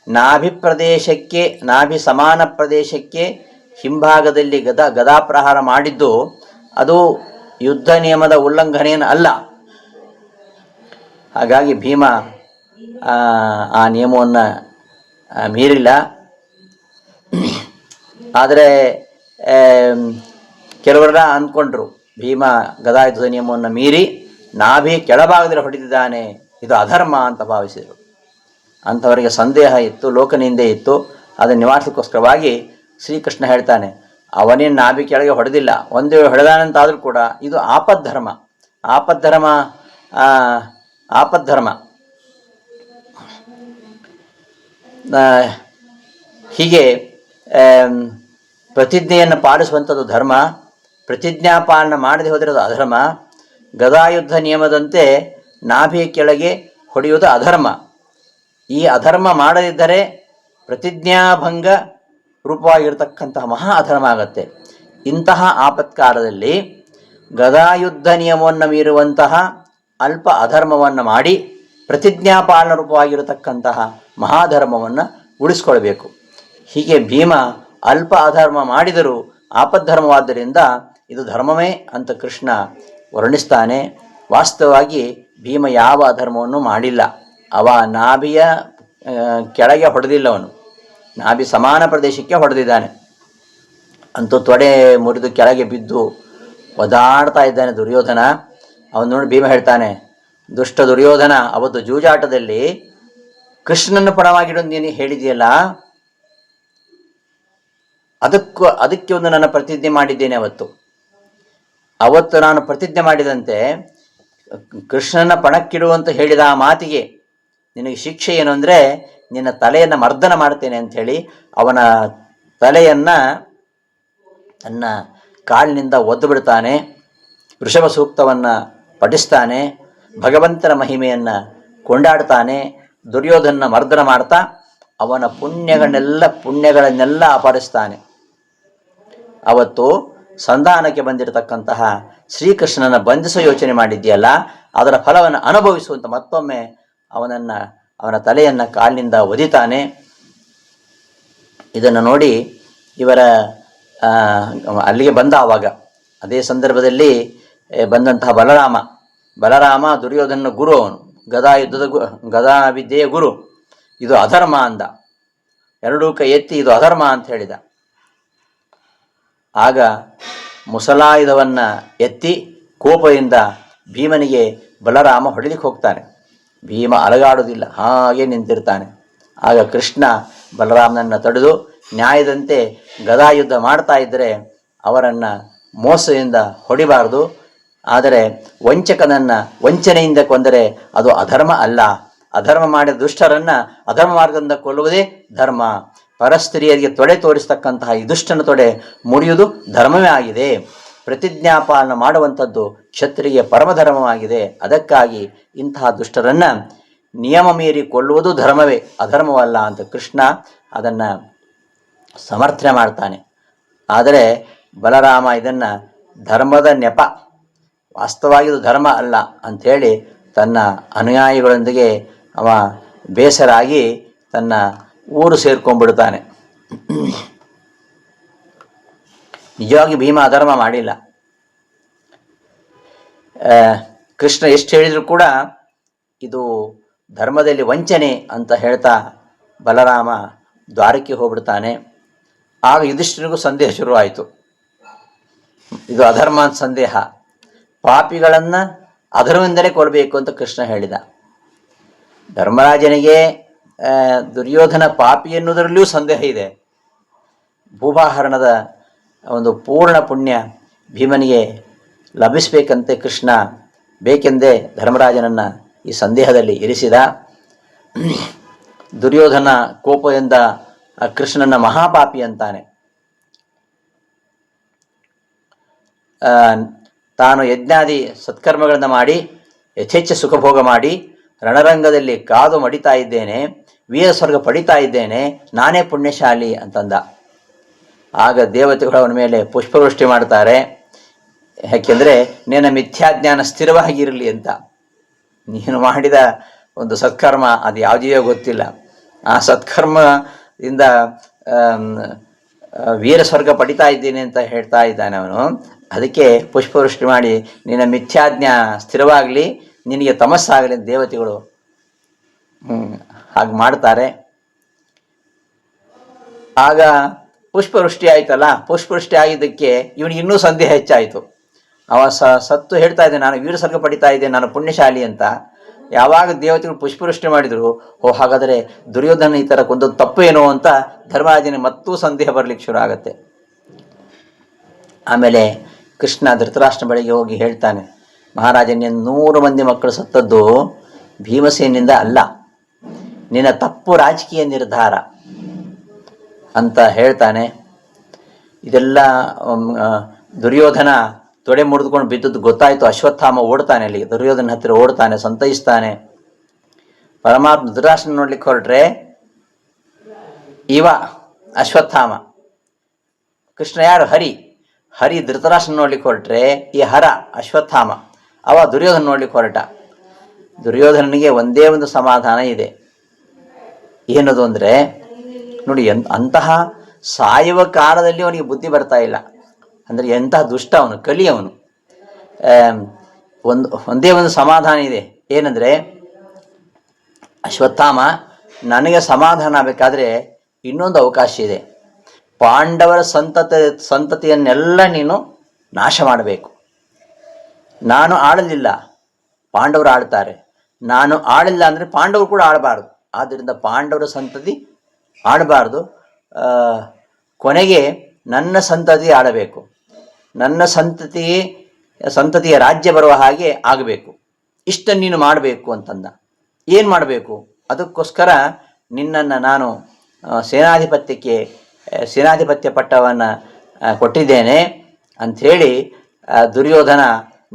ನಾಭಿ ಪ್ರದೇಶಕ್ಕೆ, ನಾಭಿ ಸಮಾನ ಪ್ರದೇಶಕ್ಕೆ ಹಿಂಭಾಗದಲ್ಲಿ ಗದಾಪ್ರಹಾರ ಮಾಡಿದ್ದು ಅದು ಯುದ್ಧ ನಿಯಮದ ಉಲ್ಲಂಘನೆಯನ್ನು ಅಲ್ಲ. ಹಾಗಾಗಿ ಭೀಮ ಆ ನಿಯಮವನ್ನು ಮೀರಿಲ್ಲ. ಆದರೆ ಕೆಲವರೆಲ್ಲ ಅಂದ್ಕೊಂಡ್ರು ಭೀಮ ಗದಾಯುದ್ಧದ ನಿಯಮವನ್ನು ಮೀರಿ ನಾಭಿ ಕೆಳಭಾಗದಲ್ಲಿ ಹೊಡೆದಿದ್ದಾನೆ, ಇದು ಅಧರ್ಮ ಅಂತ ಭಾವಿಸಿದರು. ಅಂಥವರಿಗೆ ಸಂದೇಹ ಇತ್ತು, ಲೋಕನಿಂದೆ ಇತ್ತು. ಅದನ್ನು ನಿವಾರಿಸಲಿಕ್ಕೋಸ್ಕರವಾಗಿ ಶ್ರೀಕೃಷ್ಣ ಹೇಳ್ತಾನೆ, ಅವನೇನು ನಾಭಿ ಕೆಳಗೆ ಹೊಡೆದಿಲ್ಲ, ಒಂದು ಹೊಡೆದಾನಂತಾದರೂ ಕೂಡ ಇದು ಆಪದ್ಧರ್ಮ. ಹೀಗೆ ಪ್ರತಿಜ್ಞೆಯನ್ನು ಪಾಲಿಸುವಂಥದ್ದು ಧರ್ಮ. ಪ್ರತಿಜ್ಞಾ ಪಾಲನೆ ಮಾಡದೆ ಹೋದರೆ ಅದು ಅಧರ್ಮ. ಗದಾಯುದ್ಧ ನಿಯಮದಂತೆ ನಾಭಿಯ ಕೆಳಗೆ ಹೊಡೆಯುವುದು ಅಧರ್ಮ. ಈ ಅಧರ್ಮ ಮಾಡದಿದ್ದರೆ ಪ್ರತಿಜ್ಞಾಭಂಗ ರೂಪವಾಗಿರ್ತಕ್ಕಂತಹ ಮಹಾ ಅಧರ್ಮ ಆಗತ್ತೆ. ಇಂತಹ ಆಪತ್ಕಾಲದಲ್ಲಿ ಗದಾಯುದ್ಧ ನಿಯಮವನ್ನು ಮೀರುವಂತಹ ಅಲ್ಪ ಅಧರ್ಮವನ್ನು ಮಾಡಿ ಪ್ರತಿಜ್ಞಾಪಾಲನ ರೂಪವಾಗಿರತಕ್ಕಂತಹ ಮಹಾಧರ್ಮವನ್ನು ಉಳಿಸ್ಕೊಳ್ಬೇಕು. ಹೀಗೆ ಭೀಮ ಅಲ್ಪ ಅಧರ್ಮ ಮಾಡಿದರೂ ಆಪದ್ಧರ್ಮವಾದ್ದರಿಂದ ಇದು ಧರ್ಮವೇ ಅಂತ ಕೃಷ್ಣ ವರ್ಣಿಸ್ತಾನೆ. ವಾಸ್ತವವಾಗಿ ಭೀಮ ಯಾವ ಅಧರ್ಮವನ್ನು ಮಾಡಿಲ್ಲ. ಅವ ನಾಭಿಯ ಕೆಳಗೆ ಹೊಡೆದಿಲ್ಲವನು, ನಾಭಿ ಸಮಾನ ಪ್ರದೇಶಕ್ಕೆ ಹೊಡೆದಿದ್ದಾನೆ. ಅಂತೂ ತೊಡೆ ಮುರಿದು ಕೆಳಗೆ ಬಿದ್ದು ಒದಾಡ್ತಾ ಇದ್ದಾನೆ ದುರ್ಯೋಧನ. ಅವನು ನೋಡಿ ಭೀಮ ಹೇಳ್ತಾನೆ, ದುಷ್ಟ ದುರ್ಯೋಧನ, ಅವತ್ತು ಜೂಜಾಟದಲ್ಲಿ ಕೃಷ್ಣನ ಪಣವಾಗಿಡೋದು ನೀನು ಹೇಳಿದೆಯಲ್ಲ, ಅದಕ್ಕೆ ಒಂದು ನನ್ನ ಪ್ರತಿಜ್ಞೆ ಮಾಡಿದ್ದೇನೆ. ಅವತ್ತು ನಾನು ಪ್ರತಿಜ್ಞೆ ಮಾಡಿದಂತೆ ಕೃಷ್ಣನ ಪಣಕ್ಕಿಡುವಂತ ಹೇಳಿದ ಆ ಮಾತಿಗೆ ನಿನಗೆ ಶಿಕ್ಷೆ ಏನು ಅಂದರೆ ನಿನ್ನ ತಲೆಯನ್ನು ಮರ್ದನ ಮಾಡ್ತೇನೆ ಅಂಥೇಳಿ ಅವನ ತಲೆಯನ್ನು ತನ್ನ ಕಾಲಿನಿಂದ ಒದ್ದು ಬಿಡ್ತಾನೆ. ವೃಷಭ ಸೂಕ್ತವನ್ನು ಪಠಿಸ್ತಾನೆ, ಭಗವಂತನ ಮಹಿಮೆಯನ್ನು ಕೊಂಡಾಡ್ತಾನೆ. ದುರ್ಯೋಧನ ಮರ್ದನ ಮಾಡ್ತಾ ಅವನ ಪುಣ್ಯಗಳನ್ನೆಲ್ಲ ಅಪಹರಿಸ್ತಾನೆ. ಅವತ್ತು ಸಂಧಾನಕ್ಕೆ ಬಂದಿರತಕ್ಕಂತಹ ಶ್ರೀಕೃಷ್ಣನ ಬಂಧಿಸೋ ಯೋಚನೆ ಮಾಡಿದ್ಯಲ್ಲ, ಅದರ ಫಲವನ್ನು ಅನುಭವಿಸುವಂತ ಮತ್ತೊಮ್ಮೆ ಅವನ ತಲೆಯನ್ನು ಕಾಲಿನಿಂದ ಒದಿತಾನೆ. ಇದನ್ನು ನೋಡಿ ಇವರ ಅಲ್ಲಿಗೆ ಬಂದ. ಆವಾಗ ಅದೇ ಸಂದರ್ಭದಲ್ಲಿ ಬಂದಂತಹ ಬಲರಾಮ ದುರ್ಯೋಧನ ಗುರು, ಅವನು ಗದಾ ವಿದ್ಯೆಯ ಗುರು. ಇದು ಅಧರ್ಮ ಅಂದ, ಎರಡೂ ಕೈ ಎತ್ತಿ ಇದು ಅಧರ್ಮ ಅಂತ ಹೇಳಿದ. ಆಗ ಮುಸಲಾಯುಧವನ್ನು ಎತ್ತಿ ಕೋಪದಿಂದ ಭೀಮನಿಗೆ ಬಲರಾಮ ಹೊಡೆಲಿಕ್ಕೆ ಹೋಗ್ತಾನೆ. ಭೀಮ ಅಲಗಾಡುವುದಿಲ್ಲ, ಹಾಗೆ ನಿಂತಿರ್ತಾನೆ. ಆಗ ಕೃಷ್ಣ ಬಲರಾಮನನ್ನು ತಡೆದು, ನ್ಯಾಯದಂತೆ ಗದಾಯುದ್ಧ ಮಾಡ್ತಾ ಇದ್ದರೆ ಅವರನ್ನು ಮೋಸದಿಂದ ಹೊಡಿಬಾರದು, ಆದರೆ ವಂಚನೆಯಿಂದ ಕೊಂದರೆ ಅದು ಅಧರ್ಮ ಅಲ್ಲ. ಅಧರ್ಮ ಮಾಡಿದ ದುಷ್ಟರನ್ನು ಅಧರ್ಮ ಮಾರ್ಗದಿಂದ ಕೊಲ್ಲುವುದೇ ಧರ್ಮ. ಪರಸ್ತ್ರೀಯರಿಗೆ ತೊಡೆ ತೋರಿಸ್ತಕ್ಕಂತಹ ಈ ದುಷ್ಟನ ತೊಡೆ ಮುರಿಯುವುದು ಧರ್ಮವೇ ಆಗಿದೆ. ಪ್ರತಿಜ್ಞಾಪಾಲನ ಮಾಡುವಂಥದ್ದು ಕ್ಷತ್ರಿಯ ಪರಮಧರ್ಮವಾಗಿದೆ. ಅದಕ್ಕಾಗಿ ಇಂತಹ ದುಷ್ಟರನ್ನು ನಿಯಮ ಮೀರಿ ಕೊಲ್ಲುವುದು ಧರ್ಮವೇ, ಅಧರ್ಮವಲ್ಲ ಅಂತ ಕೃಷ್ಣ ಅದನ್ನು ಸಮರ್ಥನೆ ಮಾಡ್ತಾನೆ. ಆದರೆ ಬಲರಾಮ ಇದನ್ನು ಧರ್ಮದ ನೆಪ, ವಾಸ್ತವವಾಗಿ ಇದು ಧರ್ಮ ಅಲ್ಲ ಅಂಥೇಳಿ ತನ್ನ ಅನುಯಾಯಿಗಳೊಂದಿಗೆ ಅವ ಬೇಸರಾಗಿ ತನ್ನ ಊರು ಸೇರ್ಕೊಂಡ್ಬಿಡ್ತಾನೆ. ನಿಜವಾಗಿ ಭೀಮ ಅಧರ್ಮ ಮಾಡಿಲ್ಲ. ಕೃಷ್ಣ ಎಷ್ಟು ಹೇಳಿದರೂ ಕೂಡ ಇದು ಧರ್ಮದಲ್ಲಿ ವಂಚನೆ ಅಂತ ಹೇಳ್ತಾ ಬಲರಾಮ ದ್ವಾರಕ್ಕೆ ಹೋಗ್ಬಿಡ್ತಾನೆ. ಆಗ ಯುಧಿಷ್ಠಿರನಿಗೂ ಸಂದೇಹ ಶುರುವಾಯಿತು. ಇದು ಅಧರ್ಮ ಅಂತ ಸಂದೇಹ. ಪಾಪಿಗಳನ್ನು ಅಧರ್ಮದಿಂದಲೇ ಕೊಲ್ಲಬೇಕು ಅಂತ ಕೃಷ್ಣ ಹೇಳಿದ. ಧರ್ಮರಾಜನಿಗೆ ದುರ್ಯೋಧನ ಪಾಪಿ ಎನ್ನುವುದರಲ್ಲಿಯೂ ಸಂದೇಹ ಇದೆ. ಭೂಭಾಹರಣದ ಒಂದು ಪೂರ್ಣ ಪುಣ್ಯ ಭೀಮನಿಗೆ ಲಭಿಸಬೇಕಂತೆ ಕೃಷ್ಣ ಬೇಕೆಂದೇ ಧರ್ಮರಾಜನನ್ನು ಈ ಸಂದೇಹದಲ್ಲಿ ಇರಿಸಿದ. ದುರ್ಯೋಧನ ಕೋಪದಿಂದ ಕೃಷ್ಣನ ಮಹಾಪಾಪಿ ಅಂತಾನೆ. ತಾನು ಯಜ್ಞಾದಿ ಸತ್ಕರ್ಮಗಳನ್ನು ಮಾಡಿ ಯಥೇಚ್ಛ ಸುಖಭೋಗ ಮಾಡಿ ರಣರಂಗದಲ್ಲಿ ಕಾದು ಮಡಿತಾ ಇದ್ದೇನೆ, ವೀರ ಸ್ವರ್ಗ ಪಡಿತಾ ಇದ್ದೇನೆ, ನಾನೇ ಪುಣ್ಯಶಾಲಿ ಅಂತಂದ. ಆಗ ದೇವತೆಗಳು ಅವನ ಮೇಲೆ ಪುಷ್ಪವೃಷ್ಟಿ ಮಾಡ್ತಾರೆ. ಯಾಕೆಂದರೆ ನಿನ್ನ ಮಿಥ್ಯಾಜ್ಞಾನ ಸ್ಥಿರವಾಗಿರಲಿ ಅಂತ. ನೀನು ಮಾಡಿದ ಒಂದು ಸತ್ಕರ್ಮ ಅದು ಯಾವುದೆಯೋ ಗೊತ್ತಿಲ್ಲ, ಆ ಸತ್ಕರ್ಮದಿಂದ ವೀರ ಸ್ವರ್ಗ ಪಡಿತಾ ಇದ್ದೀನಿ ಅಂತ ಹೇಳ್ತಾ ಇದ್ದಾನೆ ಅವನು. ಅದಕ್ಕೆ ಪುಷ್ಪವೃಷ್ಟಿ ಮಾಡಿ ನಿನ್ನ ಮಿಥ್ಯಾಜ್ಞಾನ ಸ್ಥಿರವಾಗಲಿ, ನಿನಗೆ ತಮಸ್ಸಾಗಲಿ ಅಂತ ದೇವತೆಗಳು ಹಾಗೆ ಮಾಡ್ತಾರೆ. ಆಗ ಪುಷ್ಪವೃಷ್ಟಿ ಆಯ್ತಲ್ಲ, ಪುಷ್ಪವೃಷ್ಟಿ ಆಗಿದ್ದಕ್ಕೆ ಇವನಿಗೆ ಇನ್ನೂ ಸಂದೇಹ ಹೆಚ್ಚಾಯಿತು. ಅವ ಸತ್ತು ಹೇಳ್ತಾ ಇದ್ದೆ ನಾನು ವೀರ ಸ್ವರ್ಗ ಪಡಿತಾ ಇದ್ದೆ, ನಾನು ಪುಣ್ಯಶಾಲಿ ಅಂತ. ಯಾವಾಗ ದೇವತೆಗಳು ಪುಷ್ಪವೃಷ್ಟಿ ಮಾಡಿದರು, ಹಾಗಾದರೆ ದುರ್ಯೋಧನ ಈ ಥರ ಕೊಂದದ್ದು ತಪ್ಪು ಏನೋ ಅಂತ ಧರ್ಮರಾಜನಿಗೆ ಮತ್ತೂ ಸಂದೇಹ ಬರಲಿಕ್ಕೆ ಶುರು ಆಗುತ್ತೆ. ಆಮೇಲೆ ಕೃಷ್ಣ ಧೃತರಾಷ್ಟ್ರನ ಬಳಿಗೆ ಹೋಗಿ ಹೇಳ್ತಾನೆ, ಮಹಾರಾಜನ 100 ಮಂದಿ ಮಕ್ಕಳು ಸತ್ತದ್ದು ಭೀಮಸೇನಿಂದ ಅಲ್ಲ, ನಿನ್ನ ತಪ್ಪು ರಾಜಕೀಯ ನಿರ್ಧಾರ ಅಂತ ಹೇಳ್ತಾನೆ. ಇದೆಲ್ಲ ದುರ್ಯೋಧನ ತೊಡೆ ಮುರಿದುಕೊಂಡು ಬಿದ್ದದ್ದು ಗೊತ್ತಾಯಿತು. ಅಶ್ವತ್ಥಾಮ ಓಡ್ತಾನೆ, ಅಲ್ಲಿ ದುರ್ಯೋಧನ ಹತ್ತಿರ ಓಡ್ತಾನೆ, ಸಂತೈಸ್ತಾನೆ. ಪರಮಾತ್ಮ ಧೃತರಾಷ್ಟ್ರನ ನೋಡ್ಲಿಕ್ಕೆ ಹೊರಟ್ರೆ ಇವ ಅಶ್ವತ್ಥಾಮ, ಕೃಷ್ಣ ಯಾರು? ಹರಿ ಧೃತರಾಷ್ಟ್ರನ ನೋಡ್ಲಿಕ್ಕೆ ಹೊರಟ್ರೆ ಈ ಹರ ಅಶ್ವತ್ಥಾಮ, ಅವ ದುರ್ಯೋಧನ ನೋಡ್ಲಿಕ್ಕೆ ಹೊರಟ. ದುರ್ಯೋಧನನಿಗೆ ಒಂದೇ ಒಂದು ಸಮಾಧಾನ ಇದೆ. ಏನದು ಅಂದರೆ ನೋಡಿ, ಅಂತಹ ಸಾಯುವ ಕಾಲದಲ್ಲಿ ಅವನಿಗೆ ಬುದ್ಧಿ ಬರ್ತಾ ಇಲ್ಲ. ಅಂದರೆ ಎಂತಹ ದುಷ್ಟ ಅವನು, ಕಲಿ ಅವನು. ಒಂದೇ ಒಂದು ಸಮಾಧಾನ ಇದೆ. ಏನಂದರೆ, ಅಶ್ವತ್ಥಾಮ, ನನಗೆ ಸಮಾಧಾನ ಆಗಬೇಕಾದ್ರೆ ಇನ್ನೊಂದು ಅವಕಾಶ ಇದೆ. ಪಾಂಡವರ ಸಂತತಿಯನ್ನೆಲ್ಲ ನೀನು ನಾಶ ಮಾಡಬೇಕು. ನಾನು ಆಳಲಿಲ್ಲ, ಪಾಂಡವರು ಆಳ್ತಾರೆ. ನಾನು ಆಳಿಲ್ಲ ಅಂದರೆ ಪಾಂಡವರು ಕೂಡ ಆಳಬಾರ್ದು. ಆದ್ದರಿಂದ ಪಾಂಡವರ ಸಂತತಿ ಆಡಬಾರ್ದು. ಕೊನೆಗೆ ನನ್ನ ಸಂತತಿ ಆಡಬೇಕು. ನನ್ನ ಸಂತತಿಯ ರಾಜ್ಯ ಬರುವ ಹಾಗೆ ಆಗಬೇಕು. ಇಷ್ಟನ್ನು ನೀನು ಮಾಡಬೇಕು ಅಂತಂದ. ಏನು ಮಾಡಬೇಕು? ಅದಕ್ಕೋಸ್ಕರ ನಿನ್ನನ್ನು ನಾನು ಸೇನಾಧಿಪತ್ಯ ಪಟ್ಟವನ್ನು ಕೊಟ್ಟಿದ್ದೇನೆ ಅಂಥೇಳಿ ದುರ್ಯೋಧನ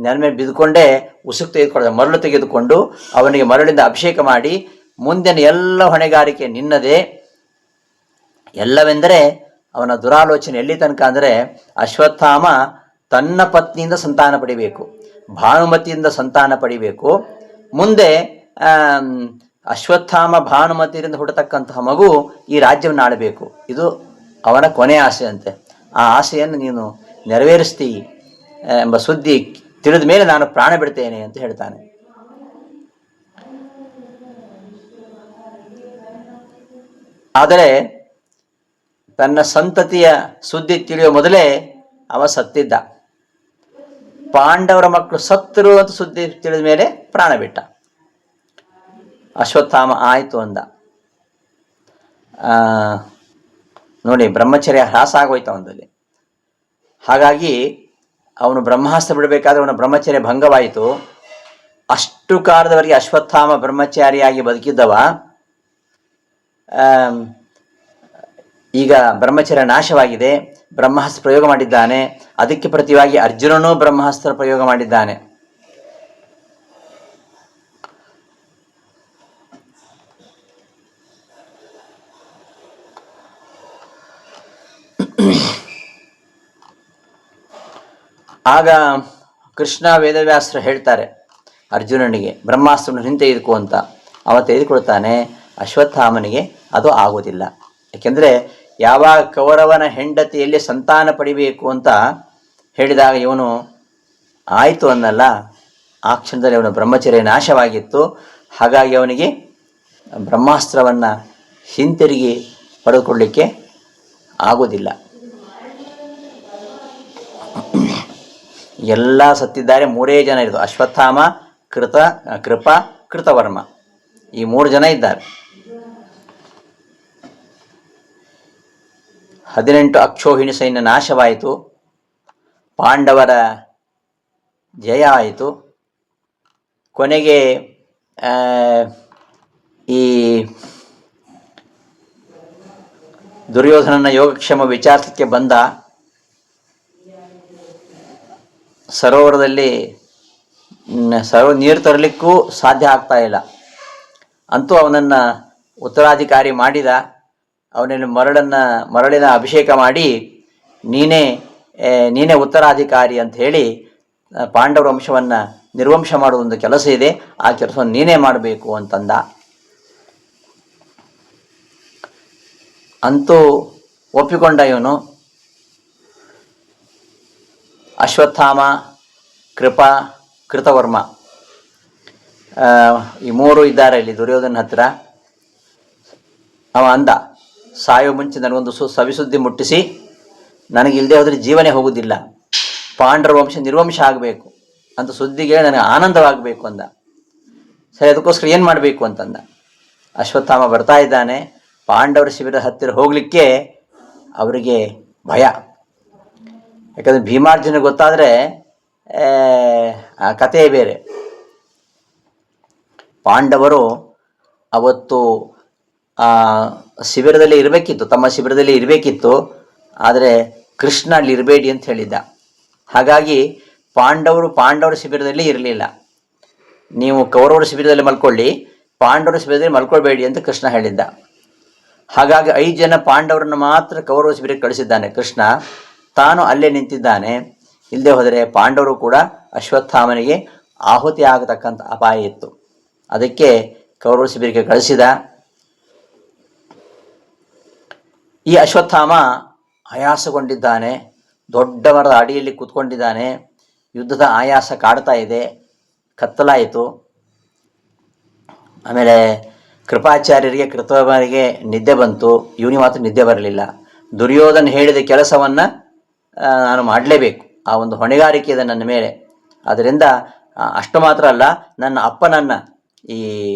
ನೆಲಮೆ ಬಿದ್ದುಕೊಂಡೇ ಉಸುಕು ತೆಗೆದುಕೊಂಡ ಮರಳು ತೆಗೆದುಕೊಂಡು ಅವನಿಗೆ ಮರಳಿಂದ ಅಭಿಷೇಕ ಮಾಡಿ, ಮುಂದಿನ ಎಲ್ಲ ಹೊಣೆಗಾರಿಕೆ ನಿನ್ನದೇ. ಎಲ್ಲವೆಂದರೆ ಅವನ ದುರಾಲೋಚನೆ ಎಲ್ಲಿ ತನಕ ಅಂದರೆ, ಅಶ್ವತ್ಥಾಮ ತನ್ನ ಪತ್ನಿಯಿಂದ ಸಂತಾನ ಪಡಿಬೇಕು, ಭಾನುಮತಿಯಿಂದ ಸಂತಾನ ಪಡಿಬೇಕು. ಮುಂದೆ ಅಶ್ವತ್ಥಾಮ ಭಾನುಮತಿಯಿಂದ ಹುಟ್ಟತಕ್ಕಂತಹ ಮಗು ಈ ರಾಜ್ಯವನ್ನು ಆಳಬೇಕು. ಇದು ಅವನ ಕೊನೆಯ ಆಸೆ ಅಂತೆ. ಆ ಆಸೆಯನ್ನು ನೀನು ನೆರವೇರಿಸ್ತೀ ಎಂಬ ಸುದ್ದಿ ತಿಳಿದ ಮೇಲೆ ನಾನು ಪ್ರಾಣ ಬಿಡ್ತೇನೆ ಅಂತ ಹೇಳ್ತಾನೆ. ಆದರೆ ತನ್ನ ಸಂತತಿಯ ಸುದ್ದಿ ತಿಳಿಯುವ ಮೊದಲೇ ಅವ ಸತ್ತಿದ್ದ. ಪಾಂಡವರ ಮಕ್ಕಳು ಸತ್ತರು ಅಂತ ಸುದ್ದಿ ತಿಳಿದ ಮೇಲೆ ಪ್ರಾಣ ಬಿಟ್ಟ. ಅಶ್ವತ್ಥಾಮ ಆಯಿತು ಅಂದ. ನೋಡಿ, ಬ್ರಹ್ಮಚರ್ಯ ಹ್ರಾಸ ಆಗೋಯ್ತು ಅವನಲ್ಲಿ. ಹಾಗಾಗಿ ಅವನು ಬ್ರಹ್ಮಾಸ್ತ್ರ ಬಿಡಬೇಕಾದ್ರೆ ಅವನ ಬ್ರಹ್ಮಚರ್ಯ ಭಂಗವಾಯಿತು. ಅಷ್ಟು ಕಾಲದವರೆಗೆ ಅಶ್ವತ್ಥಾಮ ಬ್ರಹ್ಮಚಾರಿಯಾಗಿ ಬದುಕಿದ್ದವ ಈಗ ಬ್ರಹ್ಮಚರ್ಯ ನಾಶವಾಗಿದೆ. ಬ್ರಹ್ಮಾಸ್ತ್ರ ಪ್ರಯೋಗ ಮಾಡಿದ್ದಾನೆ. ಅದಕ್ಕೆ ಪ್ರತಿಯಾಗಿ ಅರ್ಜುನನೂ ಬ್ರಹ್ಮಾಸ್ತ್ರ ಪ್ರಯೋಗ ಮಾಡಿದ್ದಾನೆ. ಆಗ ಕೃಷ್ಣ ವೇದವ್ಯಾಸರು ಹೇಳ್ತಾರೆ ಅರ್ಜುನನಿಗೆ, ಬ್ರಹ್ಮಾಸ್ತ್ರವನ್ನು ಹಿಂತೆಗೆದುಕೋ ಅಂತ. ಅವ ತೆಗೆದುಕೊಳ್ತಾನೆ. ಅಶ್ವತ್ಥಾಮನಿಗೆ ಅದು ಆಗೋದಿಲ್ಲ. ಯಾಕೆಂದರೆ ಯಾವಾಗ ಕೌರವನ ಹೆಂಡತಿಯಲ್ಲಿ ಸಂತಾನ ಪಡಿಬೇಕು ಅಂತ ಹೇಳಿದಾಗ ಇವನು ಆಯಿತು ಅನ್ನಲ್ಲ, ಆ ಕ್ಷಣದಲ್ಲಿ ಅವನ ಬ್ರಹ್ಮಚರ್ಯ ನಾಶವಾಗಿತ್ತು. ಹಾಗಾಗಿ ಅವನಿಗೆ ಬ್ರಹ್ಮಾಸ್ತ್ರವನ್ನು ಹಿಂತಿರುಗಿ ಪಡೆದುಕೊಳ್ಳಲಿಕ್ಕೆ ಆಗೋದಿಲ್ಲ. ಎಲ್ಲ ಸತ್ತಿದ್ದಾರೆ, 3 ಜನ ಇರೋದು, ಅಶ್ವತ್ಥಾಮ, ಕೃಪ, ಕೃತವರ್ಮ, ಈ 3 ಜನ ಇದ್ದಾರೆ. 18 ಅಕ್ಷೋಹಿಣಿ ಸೈನ್ಯ ನಾಶವಾಯಿತು, ಪಾಂಡವರ ಜಯ ಆಯಿತು. ಕೊನೆಗೆ ಈ ದುರ್ಯೋಧನನ ಯೋಗಕ್ಷೇಮ ವಿಚಾರಿಸಲಿಕ್ಕೆ ಬಂದ. ಸರೋವರದಲ್ಲಿ ನೀರು ತರಲಿಕ್ಕೂ ಸಾಧ್ಯ ಆಗ್ತಾ ಇಲ್ಲ. ಅಂತೂ ಅವನನ್ನು ಉತ್ತರಾಧಿಕಾರಿ ಮಾಡಿದ. ಅವನಲ್ಲಿ ಮರಳಿನ ಅಭಿಷೇಕ ಮಾಡಿ ನೀನೇ ಉತ್ತರಾಧಿಕಾರಿ ಅಂತ ಹೇಳಿ ಪಾಂಡವರ ವಂಶವನ್ನು ನಿರ್ವಂಶ ಮಾಡುವುದೊಂದು ಕೆಲಸ ಇದೆ, ಆ ಕೆಲಸವನ್ನು ನೀನೇ ಮಾಡಬೇಕು ಅಂತಂದ. ಅಂತೂ ಒಪ್ಪಿಕೊಂಡ ಇವನು. ಅಶ್ವತ್ಥಾಮ, ಕೃಪಾ, ಕೃತವರ್ಮ ಈ 3 ಇದ್ದಾರೆ ಇಲ್ಲಿ ದುರ್ಯೋಧನ ಹತ್ರ. ಅವ ಅಂದ, ಸಾಯೋ ಮುಂಚೆ ನನಗೊಂದು ಸವಿಸುದ್ದಿ ಮುಟ್ಟಿಸಿ, ನನಗಿಲ್ಲದೆ ಹೋದರೆ ಜೀವನೇ ಹೋಗುವುದಿಲ್ಲ, ಪಾಂಡವರ ವಂಶ ನಿರ್ವಂಶ ಆಗಬೇಕು ಅಂತ ಸುದ್ದಿಗೆ ನನಗೆ ಆನಂದವಾಗಬೇಕು ಅಂದ. ಸರಿ, ಅದಕ್ಕೋಸ್ಕರ ಏನು ಮಾಡಬೇಕು ಅಂತಂದ. ಅಶ್ವತ್ಥಾಮ ಬರ್ತಾ ಇದ್ದಾನೆ. ಪಾಂಡವರ ಶಿಬಿರದ ಹತ್ತಿರ ಹೋಗಲಿಕ್ಕೆ ಅವರಿಗೆ ಭಯ. ಯಾಕಂದರೆ ಭೀಮಾರ್ಜುನ ಗೊತ್ತಾದರೆ ಆ ಕಥೆಯೇ ಬೇರೆ. ಪಾಂಡವರು ಅವತ್ತು ಶಿಬಿರದಲ್ಲಿ ಇರಬೇಕಿತ್ತು, ತಮ್ಮ ಶಿಬಿರದಲ್ಲಿ ಇರಬೇಕಿತ್ತು. ಆದರೆ ಕೃಷ್ಣ ಅಲ್ಲಿ ಇರಬೇಡಿ ಅಂತ ಹೇಳಿದ್ದ. ಹಾಗಾಗಿ ಪಾಂಡವರ ಶಿಬಿರದಲ್ಲಿ ಇರಲಿಲ್ಲ. ನೀವು ಕೌರವರ ಶಿಬಿರದಲ್ಲಿ ಮಲ್ಕೊಳ್ಳಿ, ಪಾಂಡವರ ಶಿಬಿರದಲ್ಲಿ ಮಲ್ಕೊಳ್ಬೇಡಿ ಅಂತ ಕೃಷ್ಣ ಹೇಳಿದ್ದ. ಹಾಗಾಗಿ 5 ಜನ ಪಾಂಡವರನ್ನು ಮಾತ್ರ ಕೌರವ ಶಿಬಿರಕ್ಕೆ ಕಳಿಸಿದ್ದಾನೆ ಕೃಷ್ಣ. ತಾನು ಅಲ್ಲೇ ನಿಂತಿದ್ದಾನೆ. ಇಲ್ಲದೆ ಹೋದರೆ ಪಾಂಡವರು ಕೂಡ ಅಶ್ವತ್ಥಾಮನಿಗೆ ಆಹುತಿ ಆಗತಕ್ಕಂಥ ಅಪಾಯ ಇತ್ತು. ಅದಕ್ಕೆ ಕೌರವ ಶಿಬಿರಕ್ಕೆ ಕಳಿಸಿದ. ಈ ಅಶ್ವತ್ಥಾಮ ಆಯಾಸಗೊಂಡಿದ್ದಾನೆ. ದೊಡ್ಡ ಮರದ ಅಡಿಯಲ್ಲಿ ಕೂತ್ಕೊಂಡಿದ್ದಾನೆ. ಯುದ್ಧದ ಆಯಾಸ ಕಾಡ್ತಾ ಇದೆ. ಕತ್ತಲಾಯಿತು. ಆಮೇಲೆ ಕೃಪಾಚಾರ್ಯರಿಗೆ, ಕೃತವರ್ಮನಿಗೆ ನಿದ್ದೆ ಬಂತು. ಇವನಿಗೆ ಮಾತ್ರ ನಿದ್ದೆ ಬರಲಿಲ್ಲ. ದುರ್ಯೋಧನ ಹೇಳಿದ ಕೆಲಸವನ್ನು ನಾನು ಮಾಡಲೇಬೇಕು, ಆ ಒಂದು ಹೊಣೆಗಾರಿಕೆ ಇದೆ ನನ್ನ ಮೇಲೆ. ಅದರಿಂದ ಅಷ್ಟು ಮಾತ್ರ ಅಲ್ಲ, ನನ್ನ ಅಪ್ಪನನ್ನು ಈ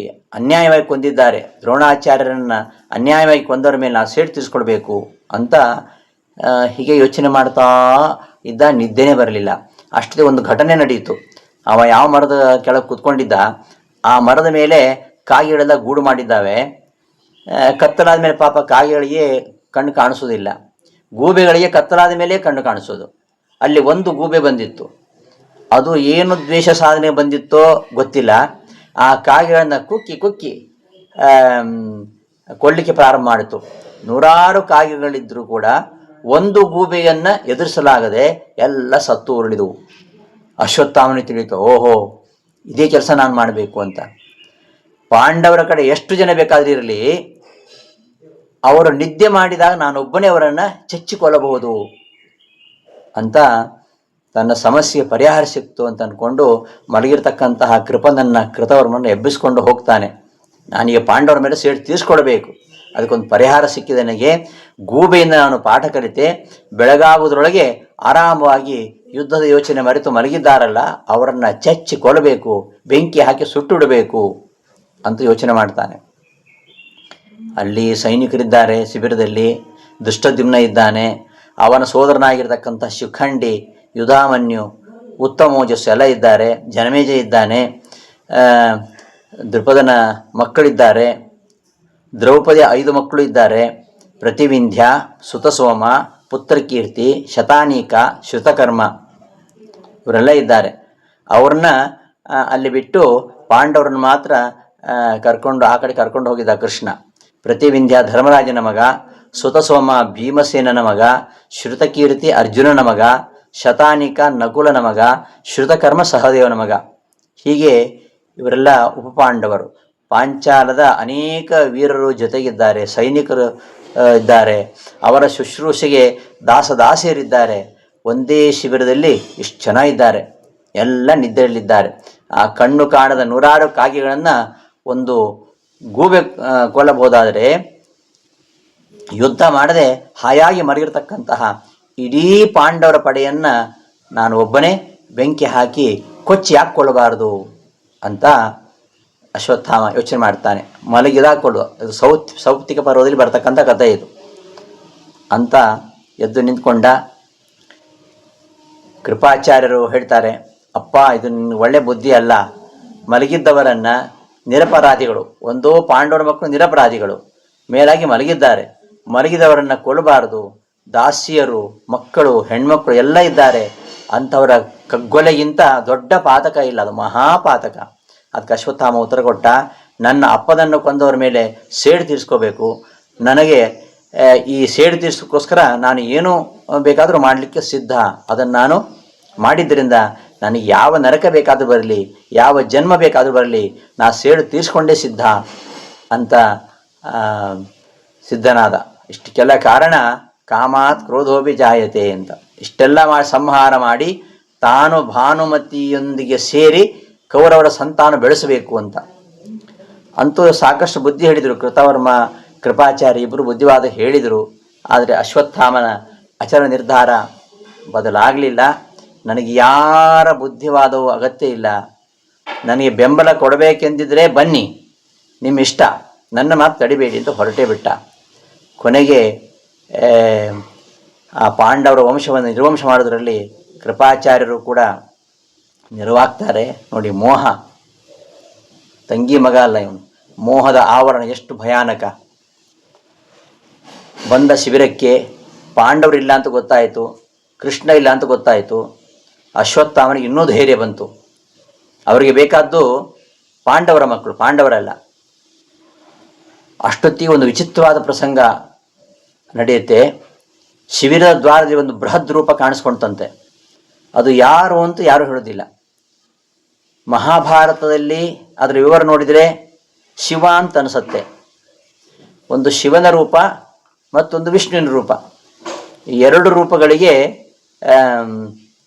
ಅನ್ಯಾಯವಾಗಿ ಕೊಂದಿದ್ದಾರೆ, ದ್ರೋಣಾಚಾರ್ಯರನ್ನು ಅನ್ಯಾಯವಾಗಿ ಕೊಂದವರ ಮೇಲೆ ನಾನು ಸೇಡು ತೀರಿಸ್ಕೊಳ್ಬೇಕು ಅಂತ ಹೀಗೆ ಯೋಚನೆ ಮಾಡ್ತಾ ಇದ್ದ. ನಿದ್ದೆನೇ ಬರಲಿಲ್ಲ. ಅಷ್ಟೇ ಒಂದು ಘಟನೆ ನಡೆಯಿತು. ಅವ ಯಾವ ಮರದ ಕೆಳಗೆ ಕೂತ್ಕೊಂಡಿದ್ದ, ಆ ಮರದ ಮೇಲೆ ಕಾಗೆಗಳೆಲ್ಲ ಗೂಡು ಮಾಡಿದ್ದಾವೆ. ಕತ್ತಲಾದ ಮೇಲೆ ಪಾಪ ಕಾಗೆಗಳಿಗೆ ಕಣ್ಣು ಕಾಣಿಸೋದಿಲ್ಲ, ಗೂಬೆಗಳಿಗೆ ಕತ್ತಲಾದ ಮೇಲೆ ಕಣ್ಣು ಕಾಣಿಸೋದು. ಅಲ್ಲಿ ಒಂದು ಗೂಬೆ ಬಂದಿತ್ತು. ಅದು ಏನು ದ್ವೇಷ ಸಾಧನೆ ಬಂದಿತ್ತೋ ಗೊತ್ತಿಲ್ಲ. ಆ ಕಾಗೆಗಳನ್ನು ಕುಕ್ಕಿ ಕೊಲ್ಲಿಕ್ಕೆ ಪ್ರಾರಂಭ ಮಾಡಿತು. 100 ಕಾಗೆಗಳಿದ್ದರೂ ಕೂಡ ಒಂದು ಗೂಬೆಯನ್ನು ಎದುರಿಸಲಾಗದೆ ಎಲ್ಲ ಸತ್ತು ಉರುಳಿದವು. ಅಶ್ವತ್ಥಾಮನಿಗೆ ತಿಳಿಯಿತು, ಓಹೋ, ಇದೇ ಕೆಲಸ ನಾನು ಮಾಡಬೇಕು ಅಂತ. ಪಾಂಡವರ ಕಡೆ ಎಷ್ಟು ಜನ ಬೇಕಾದರೂ ಇರಲಿ, ಅವರು ನಿದ್ದೆ ಮಾಡಿದಾಗ ನಾನೊಬ್ಬನೇ ಅವರನ್ನು ಚಚ್ಚಿಕೊಳ್ಳಬಹುದು ಅಂತ ತನ್ನ ಸಮಸ್ಯೆ ಪರಿಹಾರ ಸಿಕ್ತು ಅಂತ ಅಂದ್ಕೊಂಡು ಮಲಗಿರ್ತಕ್ಕಂತಹ ಕೃತವರ್ಮನನ್ನು ಎಬ್ಬಿಸ್ಕೊಂಡು ಹೋಗ್ತಾನೆ. ನಾನೀಗ ಪಾಂಡವರ ಮೇಲೆ ಸೇಡು ತೀರಿಸ್ಕೊಳ್ಬೇಕು, ಅದಕ್ಕೊಂದು ಪರಿಹಾರ ಸಿಕ್ಕಿದೆ ನನಗೆ. ಗೂಬೆಯಿಂದ ನಾನು ಪಾಠ ಕಲಿತೆ. ಬೆಳಗಾಗುವುದರೊಳಗೆ ಆರಾಮವಾಗಿ ಯುದ್ಧದ ಯೋಚನೆ ಮರೆತು ಮಲಗಿದ್ದಾರಲ್ಲ, ಅವರನ್ನು ಚಚ್ಚಿಕೊಳ್ಳಬೇಕು, ಬೆಂಕಿ ಹಾಕಿ ಸುಟ್ಟುಬಿಡಬೇಕು ಅಂತ ಯೋಚನೆ ಮಾಡ್ತಾನೆ. ಅಲ್ಲಿ ಸೈನಿಕರಿದ್ದಾರೆ ಶಿಬಿರದಲ್ಲಿ. ದುಷ್ಟದ್ಯುಮ್ನ ಇದ್ದಾನೆ, ಅವನ ಸೋದರನಾಗಿರ್ತಕ್ಕಂಥ ಶಿಖಂಡಿ, ಯುಧಾಮನ್ಯು, ಉತ್ತಮೋಜಸ್ಸು ಎಲ್ಲ ಇದ್ದಾರೆ. ಜನಮೇಜಯ ಇದ್ದಾನೆ, ದೃಪದನ ಮಕ್ಕಳಿದ್ದಾರೆ, ದ್ರೌಪದಿಯ 5 ಮಕ್ಕಳು ಇದ್ದಾರೆ, ಪ್ರತಿವಿಂಧ್ಯ, ಸುತಸೋಮ, ಪುತ್ರಕೀರ್ತಿ, ಶತಾನೀಕ, ಶ್ರುತಕರ್ಮ ಇವರೆಲ್ಲ ಇದ್ದಾರೆ. ಅವ್ರನ್ನ ಅಲ್ಲಿ ಬಿಟ್ಟು ಪಾಂಡವ್ರನ್ನ ಮಾತ್ರ ಆ ಕಡೆ ಕರ್ಕೊಂಡು ಹೋಗಿದ್ದ ಕೃಷ್ಣ. ಪ್ರತಿವಿಂಧ್ಯ ಧರ್ಮರಾಜನ ಮಗ, ಸುತಸೋಮ ಭೀಮಸೇನನ ಮಗ, ಶ್ರುತಕೀರ್ತಿ ಅರ್ಜುನನ ಮಗ, ಶತಾನಿಕ ನಕುಲನ ಮಗ, ಶ್ರುತಕರ್ಮ ಸಹದೇವನ ಮಗ. ಹೀಗೆ ಇವರೆಲ್ಲ ಉಪಪಾಂಡವರು. ಪಾಂಚಾಲದ ಅನೇಕ ವೀರರು ಜೊತೆಗಿದ್ದಾರೆ, ಸೈನಿಕರು ಇದ್ದಾರೆ, ಅವರ ಶುಶ್ರೂಷೆಗೆ ದಾಸದಾಸಿಯರಿದ್ದಾರೆ. ಒಂದೇ ಶಿಬಿರದಲ್ಲಿ ಇಷ್ಟು ಜನ ಇದ್ದಾರೆ, ಎಲ್ಲ ನಿದ್ರೆಯಲ್ಲಿದ್ದಾರೆ. ಆ ಕಣ್ಣು ಕಾಣದ ನೂರಾರು ಕಾಗೆಗಳನ್ನು ಒಂದು ಗೂಬೆ ಕೊಲ್ಲಬಹುದಾದರೆ ಯುದ್ಧ ಮಾಡದೆ ಹಾಯಾಗಿ ಮಲಗಿರ್ತಕ್ಕಂತಹ ಇಡೀ ಪಾಂಡವರ ಪಡೆಯನ್ನು ನಾನು ಒಬ್ಬನೇ ಬೆಂಕಿ ಹಾಕಿ ಕೊಚ್ಚಿ ಹಾಕ್ಕೊಳ್ಳಬಾರದು ಅಂತ ಅಶ್ವತ್ಥಾಮ ಯೋಚನೆ ಮಾಡ್ತಾನೆ. ಮಲಗಿದಾಕೊಳ್ಳುವ ಇದು ಸೌಪ್ತಿಕ ಪರ್ವದಲ್ಲಿ ಬರ್ತಕ್ಕಂಥ ಕಥೆ ಇದು ಅಂತ ಎದ್ದು ನಿಂತ್ಕೊಂಡ. ಕೃಪಾಚಾರ್ಯರು ಹೇಳ್ತಾರೆ, ಅಪ್ಪ ಇದು ಒಳ್ಳೆ ಬುದ್ಧಿ ಅಲ್ಲ. ಮಲಗಿದ್ದವರನ್ನು ನಿರಪರಾಧಿಗಳು, ಒಂದೋ ಪಾಂಡವರ ಮಕ್ಕಳು ನಿರಪರಾಧಿಗಳು, ಮೇಲಾಗಿ ಮಲಗಿದವರನ್ನು ಕೊಲ್ಲಬಾರದು. ದಾಸಿಯರು, ಮಕ್ಕಳು, ಹೆಣ್ಮಕ್ಕಳು ಎಲ್ಲ ಇದ್ದಾರೆ. ಅಂಥವರ ಕಗ್ಗೊಲೆಗಿಂತ ದೊಡ್ಡ ಪಾತಕ ಇಲ್ಲ, ಅದು ಮಹಾಪಾತಕ. ಅದಕ್ಕೆ ಅಶ್ವತ್ಥಾಮ ಉತ್ತರ ಕೊಟ್ಟ, ನನ್ನ ಅಪ್ಪದನ್ನು ಕೊಂದವರ ಮೇಲೆ ಸೇಡು ತೀರಿಸ್ಕೋಬೇಕು. ನನಗೆ ಈ ಸೇಡು ತೀರಿಸೋಕ್ಕೋಸ್ಕರ ನಾನು ಏನು ಬೇಕಾದರೂ ಮಾಡಲಿಕ್ಕೆ ಸಿದ್ಧ. ಅದನ್ನು ನಾನು ಮಾಡಿದ್ದರಿಂದ ನನಗೆ ಯಾವ ನರಕ ಬೇಕಾದರೂ ಬರಲಿ, ಯಾವ ಜನ್ಮ ಬೇಕಾದರೂ ಬರಲಿ, ನಾ ಸೇಡು ತೀರಿಸ್ಕೊಂಡೇ ಸಿದ್ಧ ಅಂತ ಸಿದ್ಧನಾದ. ಇಷ್ಟಕ್ಕೆಲ್ಲ ಕಾರಣ ಕಾಮಾತ್ ಕ್ರೋಧೋಭಿ ಜಾಯತೆ ಅಂತ. ಇಷ್ಟೆಲ್ಲ ಸಂಹಾರ ಮಾಡಿ ತಾನು ಭಾನುಮತಿಯೊಂದಿಗೆ ಸೇರಿ ಕೌರವರ ಸಂತಾನ ಬೆಳೆಸಬೇಕು ಅಂತ. ಅಂತೂ ಸಾಕಷ್ಟು ಬುದ್ಧಿ ಹೇಳಿದರು. ಕೃತವರ್ಮ, ಕೃಪಾಚಾರ್ಯ ಇಬ್ಬರು ಬುದ್ಧಿವಾದ ಹೇಳಿದರು. ಆದರೆ ಅಶ್ವತ್ಥಾಮನ ಅಚಲ ನಿರ್ಧಾರ ಬದಲಾಗಲಿಲ್ಲ. ನನಗೆ ಯಾರ ಬುದ್ಧಿವಾದವೂ ಅಗತ್ಯ ಇಲ್ಲ. ನನಗೆ ಬೆಂಬಲ ಕೊಡಬೇಕೆಂದಿದ್ರೆ ಬನ್ನಿ, ನಿಮ್ಮ ಇಷ್ಟ, ನನ್ನ ಮಾತು ತಡಿಬೇಡಿ ಅಂತ ಹೊರಟೇ ಬಿಟ್ಟ. ಕೊನೆಗೆ ಆ ಪಾಂಡವರ ವಂಶವನ್ನು ನಿರ್ವಂಶ ಮಾಡೋದರಲ್ಲಿ ಕೃಪಾಚಾರ್ಯರು ಕೂಡ ನೆರವಾಗ್ತಾರೆ. ನೋಡಿ, ಮೋಹ, ತಂಗಿ ಮಗ ಅಲ್ಲ ಇವನು. ಮೋಹದ ಆವರಣ ಎಷ್ಟು ಭಯಾನಕ. ಬಂದ ಶಿಬಿರಕ್ಕೆ ಪಾಂಡವರಿಲ್ಲ ಅಂತ ಗೊತ್ತಾಯಿತು, ಕೃಷ್ಣ ಇಲ್ಲ ಅಂತ ಗೊತ್ತಾಯಿತು. ಅಶ್ವತ್ಥಾಮನಿಗೆ ಇನ್ನೂ ಧೈರ್ಯ ಬಂತು. ಅವರಿಗೆ ಬೇಕಾದ್ದು ಪಾಂಡವರ ಮಕ್ಕಳು, ಪಾಂಡವರಲ್ಲ. ಅಷ್ಟೊತ್ತಿಗೆ ಒಂದು ವಿಚಿತ್ರವಾದ ಪ್ರಸಂಗ ನಡೆಯುತ್ತೆ. ಶಿಬಿರದ ದ್ವಾರದಲ್ಲಿ ಒಂದು ಬೃಹದ್ ರೂಪ ಕಾಣಿಸ್ಕೊಳ್ತಂತೆ. ಅದು ಯಾರು ಅಂತ ಯಾರೂ ಹೇಳೋದಿಲ್ಲ. ಮಹಾಭಾರತದಲ್ಲಿ ಅದರ ವಿವರ ನೋಡಿದರೆ ಶಿವ ಅಂತ ಅನಿಸುತ್ತೆ. ಒಂದು ಶಿವನ ರೂಪ ಮತ್ತೊಂದು ವಿಷ್ಣುವಿನ ರೂಪ. ಈ ಎರಡು ರೂಪಗಳಿಗೆ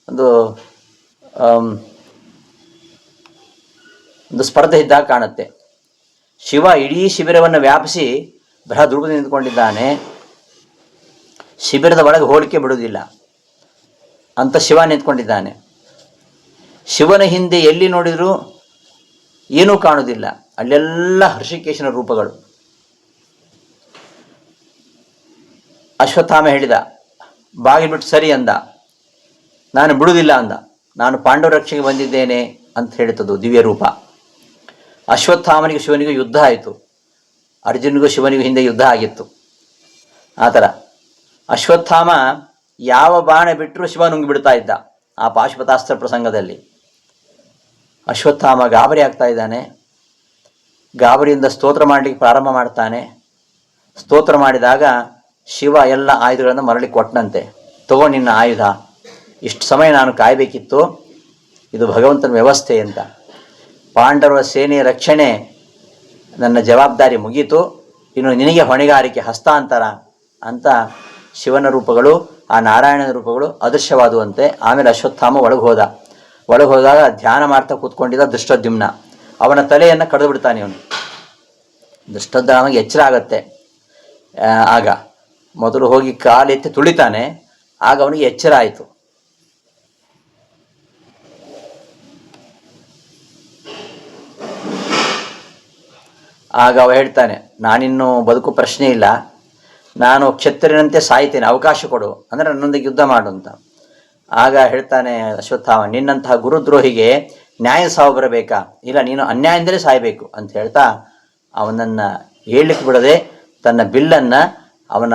ಒಂದು ಸ್ಪರ್ಧೆ ಇದ್ದಾಗ ಕಾಣುತ್ತೆ. ಶಿವ ಇಡೀ ಶಿಬಿರವನ್ನು ವ್ಯಾಪಿಸಿ ಬೃಹದ್ ರೂಪದಲ್ಲಿ ನಿಂತ್ಕೊಂಡಿದ್ದಾನೆ. ಶಿಬಿರದ ಒಳಗೆ ಹೋಲಿಕೆ ಬಿಡುವುದಿಲ್ಲ ಅಂತ ಶಿವ ನಿಂತ್ಕೊಂಡಿದ್ದಾನೆ. ಶಿವನ ಹಿಂದೆ ಎಲ್ಲಿ ನೋಡಿದರೂ ಏನೂ ಕಾಣುವುದಿಲ್ಲ, ಅಲ್ಲೆಲ್ಲ ಹೃಷಿಕೇಶನ ರೂಪಗಳು. ಅಶ್ವತ್ಥಾಮ ಹೇಳಿದ, ಬಾಗಿಬಿಟ್ಟು ಸರಿ ಅಂದ. ನಾನು ಬಿಡುವುದಿಲ್ಲ ಅಂದ. ನಾನು ಪಾಂಡವ ರಕ್ಷೆಗೆ ಬಂದಿದ್ದೇನೆ ಅಂತ ಹೇಳ್ತದ್ದು ದಿವ್ಯ ರೂಪ. ಅಶ್ವತ್ಥಾಮನಿಗೂ ಶಿವನಿಗೂ ಯುದ್ಧ ಆಯಿತು. ಅರ್ಜುನಿಗೂ ಶಿವನಿಗೂ ಹಿಂದೆ ಯುದ್ಧ ಆಗಿತ್ತು. ಆ ಥರ ಅಶ್ವತ್ಥಾಮ ಯಾವ ಬಾಣ ಬಿಟ್ಟರೂ ಶಿವ ನುಂಗಿಬಿಡ್ತಾ ಇದ್ದ. ಆ ಪಾಶುಪತಾಸ್ತ್ರ ಪ್ರಸಂಗದಲ್ಲಿ ಅಶ್ವತ್ಥಾಮ ಗಾಬರಿ ಆಗ್ತಾ ಇದ್ದಾನೆ. ಗಾಬರಿಯಿಂದ ಸ್ತೋತ್ರ ಮಾಡಲಿಕ್ಕೆ ಪ್ರಾರಂಭ ಮಾಡ್ತಾನೆ. ಸ್ತೋತ್ರ ಮಾಡಿದಾಗ ಶಿವ ಎಲ್ಲ ಆಯುಧಗಳನ್ನು ಮರಳಿ ಕೊಟ್ಟನಂತೆ. ತಗೋ ನಿನ್ನ ಆಯುಧ, ಇಷ್ಟು ಸಮಯ ನಾನು ಕಾಯಬೇಕಿತ್ತು, ಇದು ಭಗವಂತನ ವ್ಯವಸ್ಥೆ ಅಂತ. ಪಾಂಡವರ ಸೇನೆಯ ರಕ್ಷಣೆ ನನ್ನ ಜವಾಬ್ದಾರಿ ಮುಗೀತು, ಇನ್ನು ನಿನಗೆ ಹೊಣೆಗಾರಿಕೆ ಹಸ್ತಾಂತರ ಅಂತ ಶಿವನ ರೂಪಗಳು, ಆ ನಾರಾಯಣನ ರೂಪಗಳು ಅದೃಶ್ಯವಾದುವಂತೆ. ಆಮೇಲೆ ಅಶ್ವತ್ಥಾಮ ಒಳಗೆ ಹೋದಾಗ ಧ್ಯಾನ ಮಾಡ್ತಾ ಕೂತ್ಕೊಂಡಿದ್ದ ದೃಷ್ಟದ್ಯುಮ್ನ. ಅವನ ತಲೆಯನ್ನು ಕಡಿದು ಬಿಡ್ತಾನೆ ಇವನು. ದೃಷ್ಟದ್ಯುಮ್ನಿಗೆ ಎಚ್ಚರ ಆಗತ್ತೆ. ಆಗ ಮೊದಲು ಹೋಗಿ ಕಾಲೆತ್ತಿ ತುಳಿತಾನೆ. ಆಗ ಅವನಿಗೆ ಎಚ್ಚರ ಆಯಿತು. ಆಗ ಅವ ಹೇಳ್ತಾನೆ, ನಾನಿನ್ನೂ ಬದುಕು ಪ್ರಶ್ನೆ ಇಲ್ಲ, ನಾನು ಕ್ಷತ್ರಿಯನಂತೆ ಸಾಯ್ತೇನೆ, ಅವಕಾಶ ಕೊಡು, ಅಂದರೆ ನನ್ನೊಂದಿಗೆ ಯುದ್ಧ ಮಾಡು ಅಂತ. ಆಗ ಹೇಳ್ತಾನೆ ಅಶ್ವತ್ಥಾಮ, ನಿನ್ನಂತಹ ಗುರುದ್ರೋಹಿಗೆ ನ್ಯಾಯ ಸಾವು ಬರಬೇಕಾ? ಇಲ್ಲ, ನೀನು ಅನ್ಯಾಯದಿಂದಲೇ ಸಾಯಬೇಕು ಅಂತ ಹೇಳ್ತಾ ಅವನನ್ನು ಹೇಳಲಿಕ್ಕೆ ಬಿಡದೆ ತನ್ನ ಬಿಲ್ಲನ್ನು, ಅವನ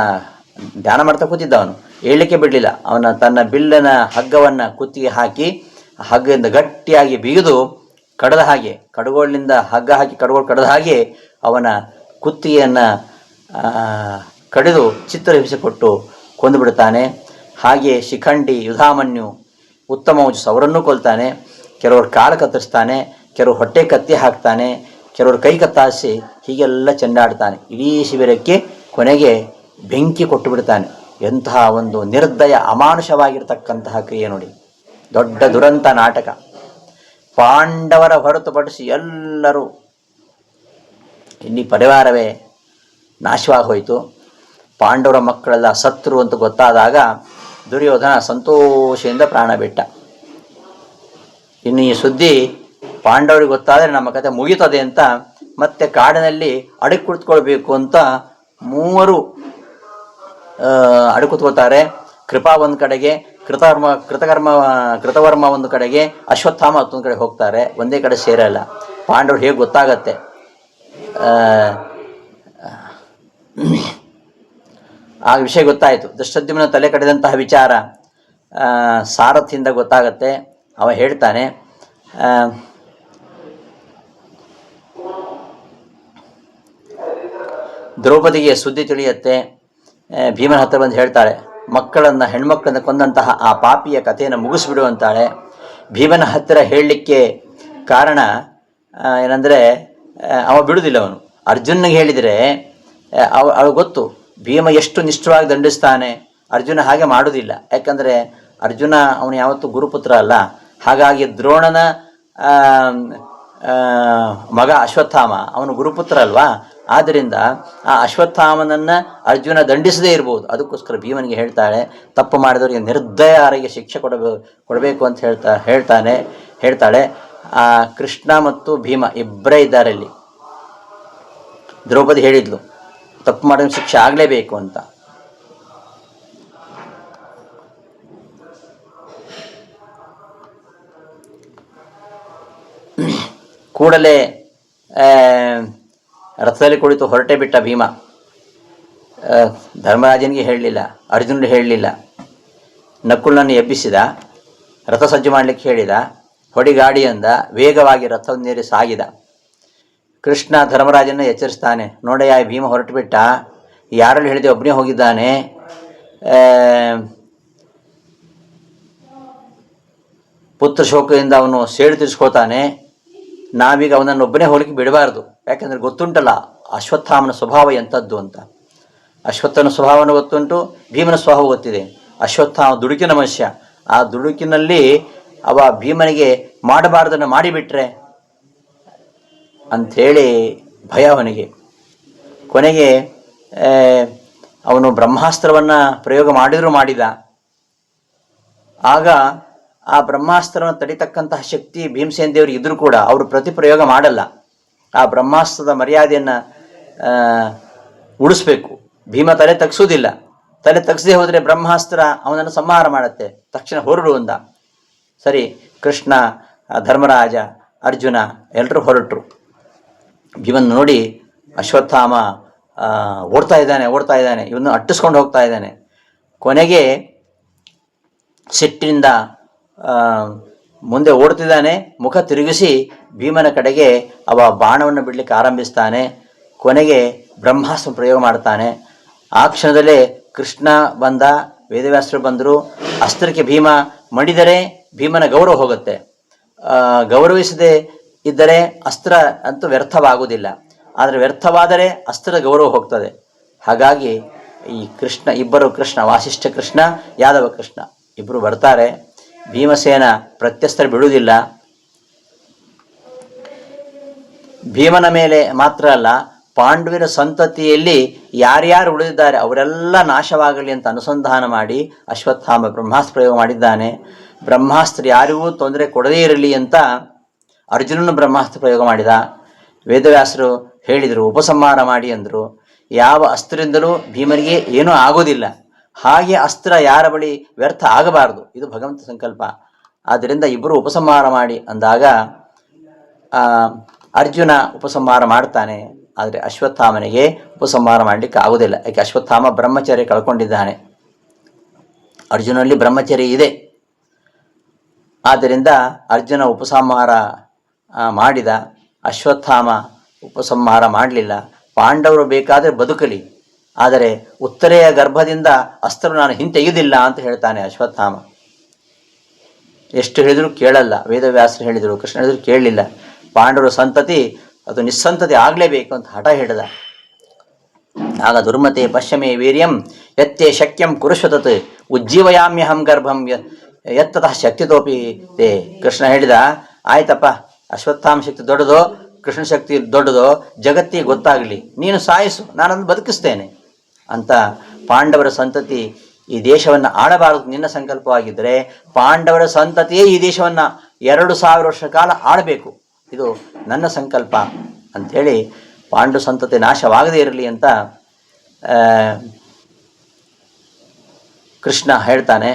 ಧ್ಯಾನ ಮಾಡ್ತಾ ಕೂತಿದ್ದ ಅವನು, ಹೇಳಲಿಕ್ಕೆ ಬಿಡಲಿಲ್ಲ. ತನ್ನ ಬಿಲ್ಲನ ಹಗ್ಗವನ್ನು ಕುತ್ತಿಗೆ ಹಾಕಿ ಹಗ್ಗದಿಂದ ಗಟ್ಟಿಯಾಗಿ ಬಿಗಿದು ಕಡದ ಹಾಗೆ, ಕಡುಗೋಳಿನಿಂದ ಹಗ್ಗ ಹಾಕಿ ಕಡುಗೋಳು ಕಡದ ಹಾಗೆ ಅವನ ಕುತ್ತಿಗೆಯನ್ನು ಕಡಿದು ಚಿತ್ರಹಿಂಸೆ ಕೊಟ್ಟು ಕೊಂದು ಬಿಡ್ತಾನೆ. ಹಾಗೆ ಶಿಖಂಡಿ, ಯುಧಾಮನ್ಯು, ಉತ್ತಮ ಅವರನ್ನೂ ಕೊಲ್ತಾನೆ. ಕೆಲವರು ಕಾಲು ಕತ್ತರಿಸ್ತಾನೆ, ಕೆಲವು ಹೊಟ್ಟೆ ಕತ್ತಿ ಹಾಕ್ತಾನೆ, ಕೆಲವರು ಕೈ ಕತ್ತಾಸಿ ಹೀಗೆಲ್ಲ ಚೆಂಡಾಡ್ತಾನೆ. ಇಡೀ ಶಿಬಿರಕ್ಕೆ ಕೊನೆಗೆ ಬೆಂಕಿ ಕೊಟ್ಟು ಬಿಡ್ತಾನೆ. ಎಂತಹ ಒಂದು ನಿರ್ದಯ ಅಮಾನುಷವಾಗಿರ್ತಕ್ಕಂತಹ ಕ್ರಿಯೆ ನೋಡಿ, ದೊಡ್ಡ ದುರಂತ ನಾಟಕ. ಪಾಂಡವರ ಹೊರತುಪಡಿಸಿ ಎಲ್ಲರೂ ಇಡೀ ಪರಿವಾರವೇ ನಾಶವಾಗಿ ಹೋಯಿತು. ಪಾಂಡವರ ಮಕ್ಕಳೆಲ್ಲ ಸತ್ರು ಅಂತ ಗೊತ್ತಾದಾಗ ದುರ್ಯೋಧನ ಸಂತೋಷದಿಂದ ಪ್ರಾಣ ಬಿಟ್ಟ. ಇನ್ನು ಈ ಸುದ್ದಿ ಪಾಂಡವರಿಗೆ ಗೊತ್ತಾದರೆ ನಮ್ಮ ಕತೆ ಮುಗೀತದೆ ಅಂತ ಮತ್ತೆ ಕಾಡಿನಲ್ಲಿ ಅಡಗಿ ಕುಳಿತುಕೊಳ್ಬೇಕು ಅಂತ ಮೂವರು ಅಡಗಿ ಕೂತ್ಕೋತಾರೆ. ಕೃಪಾ ಒಂದು ಕಡೆಗೆ, ಕೃತವರ್ಮ ಒಂದು ಕಡೆಗೆ, ಅಶ್ವತ್ಥಾಮ ಮತ್ತೊಂದು ಕಡೆ ಹೋಗ್ತಾರೆ. ಒಂದೇ ಕಡೆ ಸೇರಲ್ಲ. ಪಾಂಡವರು ಹೇಗೆ ಗೊತ್ತಾಗತ್ತೆ? ಆ ವಿಷಯ ಗೊತ್ತಾಯಿತು. ದೃಷ್ಟದ್ಯುಮ್ನ ತಲೆ ಕಡಿದಂತಹ ವಿಚಾರ ಸಾರಥಿಯಿಂದ ಗೊತ್ತಾಗತ್ತೆ. ಅವ ಹೇಳ್ತಾನೆ, ದ್ರೌಪದಿಗೆ ಸುದ್ದಿ ತಿಳಿಯುತ್ತೆ. ಭೀಮನ ಹತ್ರ ಬಂದು ಹೇಳ್ತಾಳೆ, ಹೆಣ್ಮಕ್ಕಳನ್ನು ಕೊಂದಂತಹ ಆ ಪಾಪಿಯ ಕಥೆಯನ್ನು ಮುಗಿಸ್ಬಿಡು ಅಂತಾಳೆ. ಭೀಮನ ಹತ್ತಿರ ಹೇಳಲಿಕ್ಕೆ ಕಾರಣ ಏನಂದರೆ ಅವ ಬಿಡುವುದಿಲ್ಲ. ಅವನು ಅರ್ಜುನಿಗೆ ಹೇಳಿದರೆ ಅವಳು ಗೊತ್ತು ಭೀಮ ಎಷ್ಟು ನಿಷ್ಠವಾಗಿ ದಂಡಿಸ್ತಾನೆ. ಅರ್ಜುನ ಹಾಗೆ ಮಾಡೋದಿಲ್ಲ. ಯಾಕಂದರೆ ಅರ್ಜುನ ಅವನು ಯಾವತ್ತೂ ಗುರುಪುತ್ರ ಅಲ್ಲ. ಹಾಗಾಗಿ ದ್ರೋಣನ ಮಗ ಅಶ್ವತ್ಥಾಮ ಅವನು ಗುರುಪುತ್ರ ಅಲ್ವಾ. ಆದ್ದರಿಂದ ಆ ಅಶ್ವತ್ಥಾಮನನ್ನು ಅರ್ಜುನ ದಂಡಿಸದೇ ಇರ್ಬೋದು. ಅದಕ್ಕೋಸ್ಕರ ಭೀಮನಿಗೆ ಹೇಳ್ತಾಳೆ, ತಪ್ಪು ಮಾಡಿದವರಿಗೆ ನಿರ್ದಯರಿಗೆ ಶಿಕ್ಷೆ ಕೊಡಬೇಕು ಅಂತ ಹೇಳ್ತಾಳೆ. ಆ ಕೃಷ್ಣ ಮತ್ತು ಭೀಮ ಇಬ್ಬರೇ ಇದ್ದಾರೆ ಅಲ್ಲಿ. ದ್ರೌಪದಿ ಹೇಳಿದ್ಲು ತಪ್ಪು ಮಾಡಿದ ಶಿಕ್ಷೆ ಆಗಲೇಬೇಕು ಅಂತ. ಕೂಡಲೇ ರಥದಲ್ಲಿ ಕುಳಿತು ಹೊರಟೇ ಬಿಟ್ಟ ಭೀಮ. ಧರ್ಮರಾಜನಿಗೆ ಹೇಳಲಿಲ್ಲ, ಅರ್ಜುನಿಗೆ ಹೇಳಲಿಲ್ಲ. ನಕುಲನನ್ನು ಎಬ್ಬಿಸಿದ, ರಥ ಸಜ್ಜು ಮಾಡಲಿಕ್ಕೆ ಹೇಳಿದ, ಹೊಡಿಗಾಡಿಯಿಂದ ವೇಗವಾಗಿ ರಥವನ್ನೇರಿ ಸಾಗಿದ. ಕೃಷ್ಣ ಧರ್ಮರಾಜನ ಎಚ್ಚರಿಸ್ತಾನೆ, ನೋಡಯ್ಯ ಭೀಮ ಹೊರಟು ಬಿಟ್ಟ, ಯಾರಲ್ಲಿ ಹೇಳಿದೆ ಒಬ್ಬನೇ ಹೋಗಿದ್ದಾನೆ, ಪುತ್ರ ಶೋಕದಿಂದ ಅವನು ಸೇಡು ತೀರಿಸ್ಕೋತಾನೆ, ನಾವೀಗ ಅವನನ್ನು ಒಬ್ಬನೇ ಹೋಲಿಕೆ ಬಿಡಬಾರ್ದು. ಯಾಕೆಂದರೆ ಗೊತ್ತುಂಟಲ್ಲ ಅಶ್ವತ್ಥಾಮನ ಸ್ವಭಾವ ಎಂಥದ್ದು ಅಂತ. ಅಶ್ವತ್ಥನ ಸ್ವಭಾವನ ಗೊತ್ತುಂಟು, ಭೀಮನ ಸ್ವಭಾವ ಗೊತ್ತಿದೆ. ಅಶ್ವತ್ಥಾಮ ದುಡುಕಿನ ಮನುಷ್ಯ. ಆ ದುಡುಕಿನಲ್ಲಿ ಅವ ಭೀಮನಿಗೆ ಮಾಡಬಾರ್ದನ್ನು ಮಾಡಿಬಿಟ್ರೆ ಅಂಥೇಳಿ ಭಯ ಅವನಿಗೆ. ಕೊನೆಗೆ ಅವನು ಬ್ರಹ್ಮಾಸ್ತ್ರವನ್ನು ಪ್ರಯೋಗ ಮಾಡಿದ. ಆಗ ಆ ಬ್ರಹ್ಮಾಸ್ತ್ರವನ್ನು ತಡಿತಕ್ಕಂತಹ ಶಕ್ತಿ ಭೀಮಸೇನ ದೇವರಿಗೆ ಇದ್ದರೂ ಕೂಡ ಅವರು ಪ್ರತಿಪ್ರಯೋಗ ಮಾಡಲ್ಲ. ಆ ಬ್ರಹ್ಮಾಸ್ತ್ರದ ಮರ್ಯಾದೆಯನ್ನು ಉಳಿಸ್ಬೇಕು. ಭೀಮ ತಲೆ ತಗ್ಸೋದಿಲ್ಲ. ತಲೆ ತಗ್ಸದೆ ಹೋದರೆ ಬ್ರಹ್ಮಾಸ್ತ್ರ ಅವನನ್ನು ಸಂಹಾರ ಮಾಡುತ್ತೆ. ತಕ್ಷಣ ಹೊರಡು ಅಂದ. ಸರಿ, ಕೃಷ್ಣ, ಧರ್ಮರಾಜ, ಅರ್ಜುನ ಎಲ್ಲರೂ ಹೊರಟರು. ಭೀಮನ್ ನೋಡಿ ಅಶ್ವತ್ಥಾಮ ಓಡ್ತಾ ಇದ್ದಾನೆ, ಇವನು ಅಟ್ಟಿಸ್ಕೊಂಡು ಹೋಗ್ತಾ ಇದ್ದಾನೆ. ಕೊನೆಗೆ ಸಿಟ್ಟಿನಿಂದ ಮುಂದೆ ಓಡ್ತಿದ್ದಾನೆ. ಮುಖ ತಿರುಗಿಸಿ ಭೀಮನ ಕಡೆಗೆ ಅವ ಬಾಣವನ್ನು ಬಿಡಲಿಕ್ಕೆ ಆರಂಭಿಸ್ತಾನೆ. ಕೊನೆಗೆ ಬ್ರಹ್ಮಾಸ್ತ್ರ ಪ್ರಯೋಗ ಮಾಡ್ತಾನೆ. ಆ ಕ್ಷಣದಲ್ಲೇ ಕೃಷ್ಣ ಬಂದ, ವೇದವ್ಯಾಸರು ಬಂದರು. ಅಸ್ತ್ರಕ್ಕೆ ಭೀಮ ಮಡಿದರೆ ಭೀಮನ ಗೌರವ ಹೋಗುತ್ತೆ. ಗೌರವಿಸದೆ ಇದ್ದರೆ ಅಸ್ತ್ರ ಅಂತೂ ವ್ಯರ್ಥವಾಗುವುದಿಲ್ಲ. ಆದರೆ ವ್ಯರ್ಥವಾದರೆ ಅಸ್ತ್ರದ ಗೌರವ ಹೋಗ್ತದೆ. ಹಾಗಾಗಿ ಈ ಇಬ್ಬರು ಕೃಷ್ಣ, ವಾಸಿಷ್ಠ ಕೃಷ್ಣ, ಯಾದವ ಕೃಷ್ಣ ಇಬ್ಬರು ಬರ್ತಾರೆ. ಭೀಮಸೇನ ಪ್ರತ್ಯಸ್ತ್ರ ಬಿಡುವುದಿಲ್ಲ. ಭೀಮನ ಮೇಲೆ ಮಾತ್ರ ಅಲ್ಲ, ಪಾಂಡವರ ಸಂತತಿಯಲ್ಲಿ ಯಾರ್ಯಾರು ಉಳಿದಿದ್ದಾರೆ ಅವರೆಲ್ಲ ನಾಶವಾಗಲಿ ಅಂತ ಅನುಸಂಧಾನ ಮಾಡಿ ಅಶ್ವತ್ಥಾಮ ಬ್ರಹ್ಮಾಸ್ತ್ರ ಪ್ರಯೋಗ ಮಾಡಿದ್ದಾನೆ. ಬ್ರಹ್ಮಾಸ್ತ್ರ ಯಾರಿಗೂ ತೊಂದರೆ ಕೊಡದೇ ಇರಲಿ ಅಂತ ಅರ್ಜುನನು ಬ್ರಹ್ಮಾಸ್ತ್ರ ಪ್ರಯೋಗ ಮಾಡಿದ. ವೇದವ್ಯಾಸರು ಹೇಳಿದರು, ಉಪಸಂಹಾರ ಮಾಡಿ ಅಂದರು. ಯಾವ ಅಸ್ತ್ರದಿಂದಲೂ ಭೀಮನಿಗೆ ಏನೂ ಆಗೋದಿಲ್ಲ. ಹಾಗೆ ಅಸ್ತ್ರ ಯಾರ ಬಳಿ ವ್ಯರ್ಥ ಆಗಬಾರದು, ಇದು ಭಗವಂತ ಸಂಕಲ್ಪ. ಆದ್ದರಿಂದ ಇಬ್ಬರು ಉಪಸಂಹಾರ ಮಾಡಿ ಅಂದಾಗ ಅರ್ಜುನ ಉಪಸಂಹಾರ ಮಾಡ್ತಾನೆ. ಆದರೆ ಅಶ್ವತ್ಥಾಮನಿಗೆ ಉಪಸಂಹಾರ ಮಾಡಲಿಕ್ಕೆ ಆಗೋದಿಲ್ಲ. ಯಾಕೆ ಅಶ್ವತ್ಥಾಮ ಬ್ರಹ್ಮಚರ್ಯ ಕಳ್ಕೊಂಡಿದ್ದಾನೆ. ಅರ್ಜುನಲ್ಲಿ ಬ್ರಹ್ಮಚರ್ಯ ಇದೆ. ಆದ್ದರಿಂದ ಅರ್ಜುನ ಉಪಸಂಹಾರ ಮಾಡಿದ. ಅಶ್ವತ್ಥಾಮ ಉಪಸಂಹಾರ ಮಾಡಲಿಲ್ಲ. ಪಾಂಡವರು ಬೇಕಾದರೆ ಬದುಕಲಿ, ಆದರೆ ಉತ್ತರೆಯ ಗರ್ಭದಿಂದ ಅಸ್ತ್ರ ನಾನು ಹಿಂತೆಗೆಯುವುದಿಲ್ಲ ಅಂತ ಹೇಳ್ತಾನೆ ಅಶ್ವತ್ಥಾಮ. ಎಷ್ಟು ಹೇಳಿದರೂ ಕೇಳಲ್ಲ. ವೇದವ್ಯಾಸರು ಹೇಳಿದರು, ಕೃಷ್ಣ ಹೇಳಿದ್ರು ಕೇಳಲಿಲ್ಲ. ಪಾಂಡವರ ಸಂತತಿ ಅದು ನಿಸ್ಸಂತತೆ ಆಗಲೇಬೇಕು ಅಂತ ಹಠ ಹಿಡಿದ. ಆಗ ದುರ್ಮತೆ ಪಶ್ಯಮೇ ವೀರ್ಯಂ ಯತ್ತೇ ಶಕ್ಯಂ ಕುರುಶ್ವತತ್ ಉಜ್ಜೀವಯಾಮ್ಯಹಂ ಗರ್ಭಂ ಯತ್ತತಃ ಶಕ್ತಿತೋಪಿ ತೇ. ಕೃಷ್ಣ ಹೇಳಿದ, ಆಯ್ತಪ್ಪ, ಅಶ್ವತ್ಥಾಮ ಶಕ್ತಿ ದೊಡ್ಡದೋ ಕೃಷ್ಣ ಶಕ್ತಿ ದೊಡ್ಡದೋ ಜಗತ್ತಿಗೆ ಗೊತ್ತಾಗಲಿ, ನೀನು ಸಾಯಿಸು, ನಾನನ್ನು ಬದುಕಿಸ್ತೇನೆ ಅಂತ. ಪಾಂಡವರ ಸಂತತಿ ಈ ದೇಶವನ್ನು ಆಳಬಾರದು ನಿನ್ನ ಸಂಕಲ್ಪವಾಗಿದ್ದರೆ ಪಾಂಡವರ ಸಂತತಿಯೇ ಈ ದೇಶವನ್ನು 2000 ವರ್ಷ ಕಾಲ ಆಳಬೇಕು, ಇದು ನನ್ನ ಸಂಕಲ್ಪ ಅಂಥೇಳಿ ಪಾಂಡು ಸಂತತಿ ನಾಶವಾಗದೇ ಇರಲಿ ಅಂತ ಕೃಷ್ಣ ಹೇಳ್ತಾನೆ.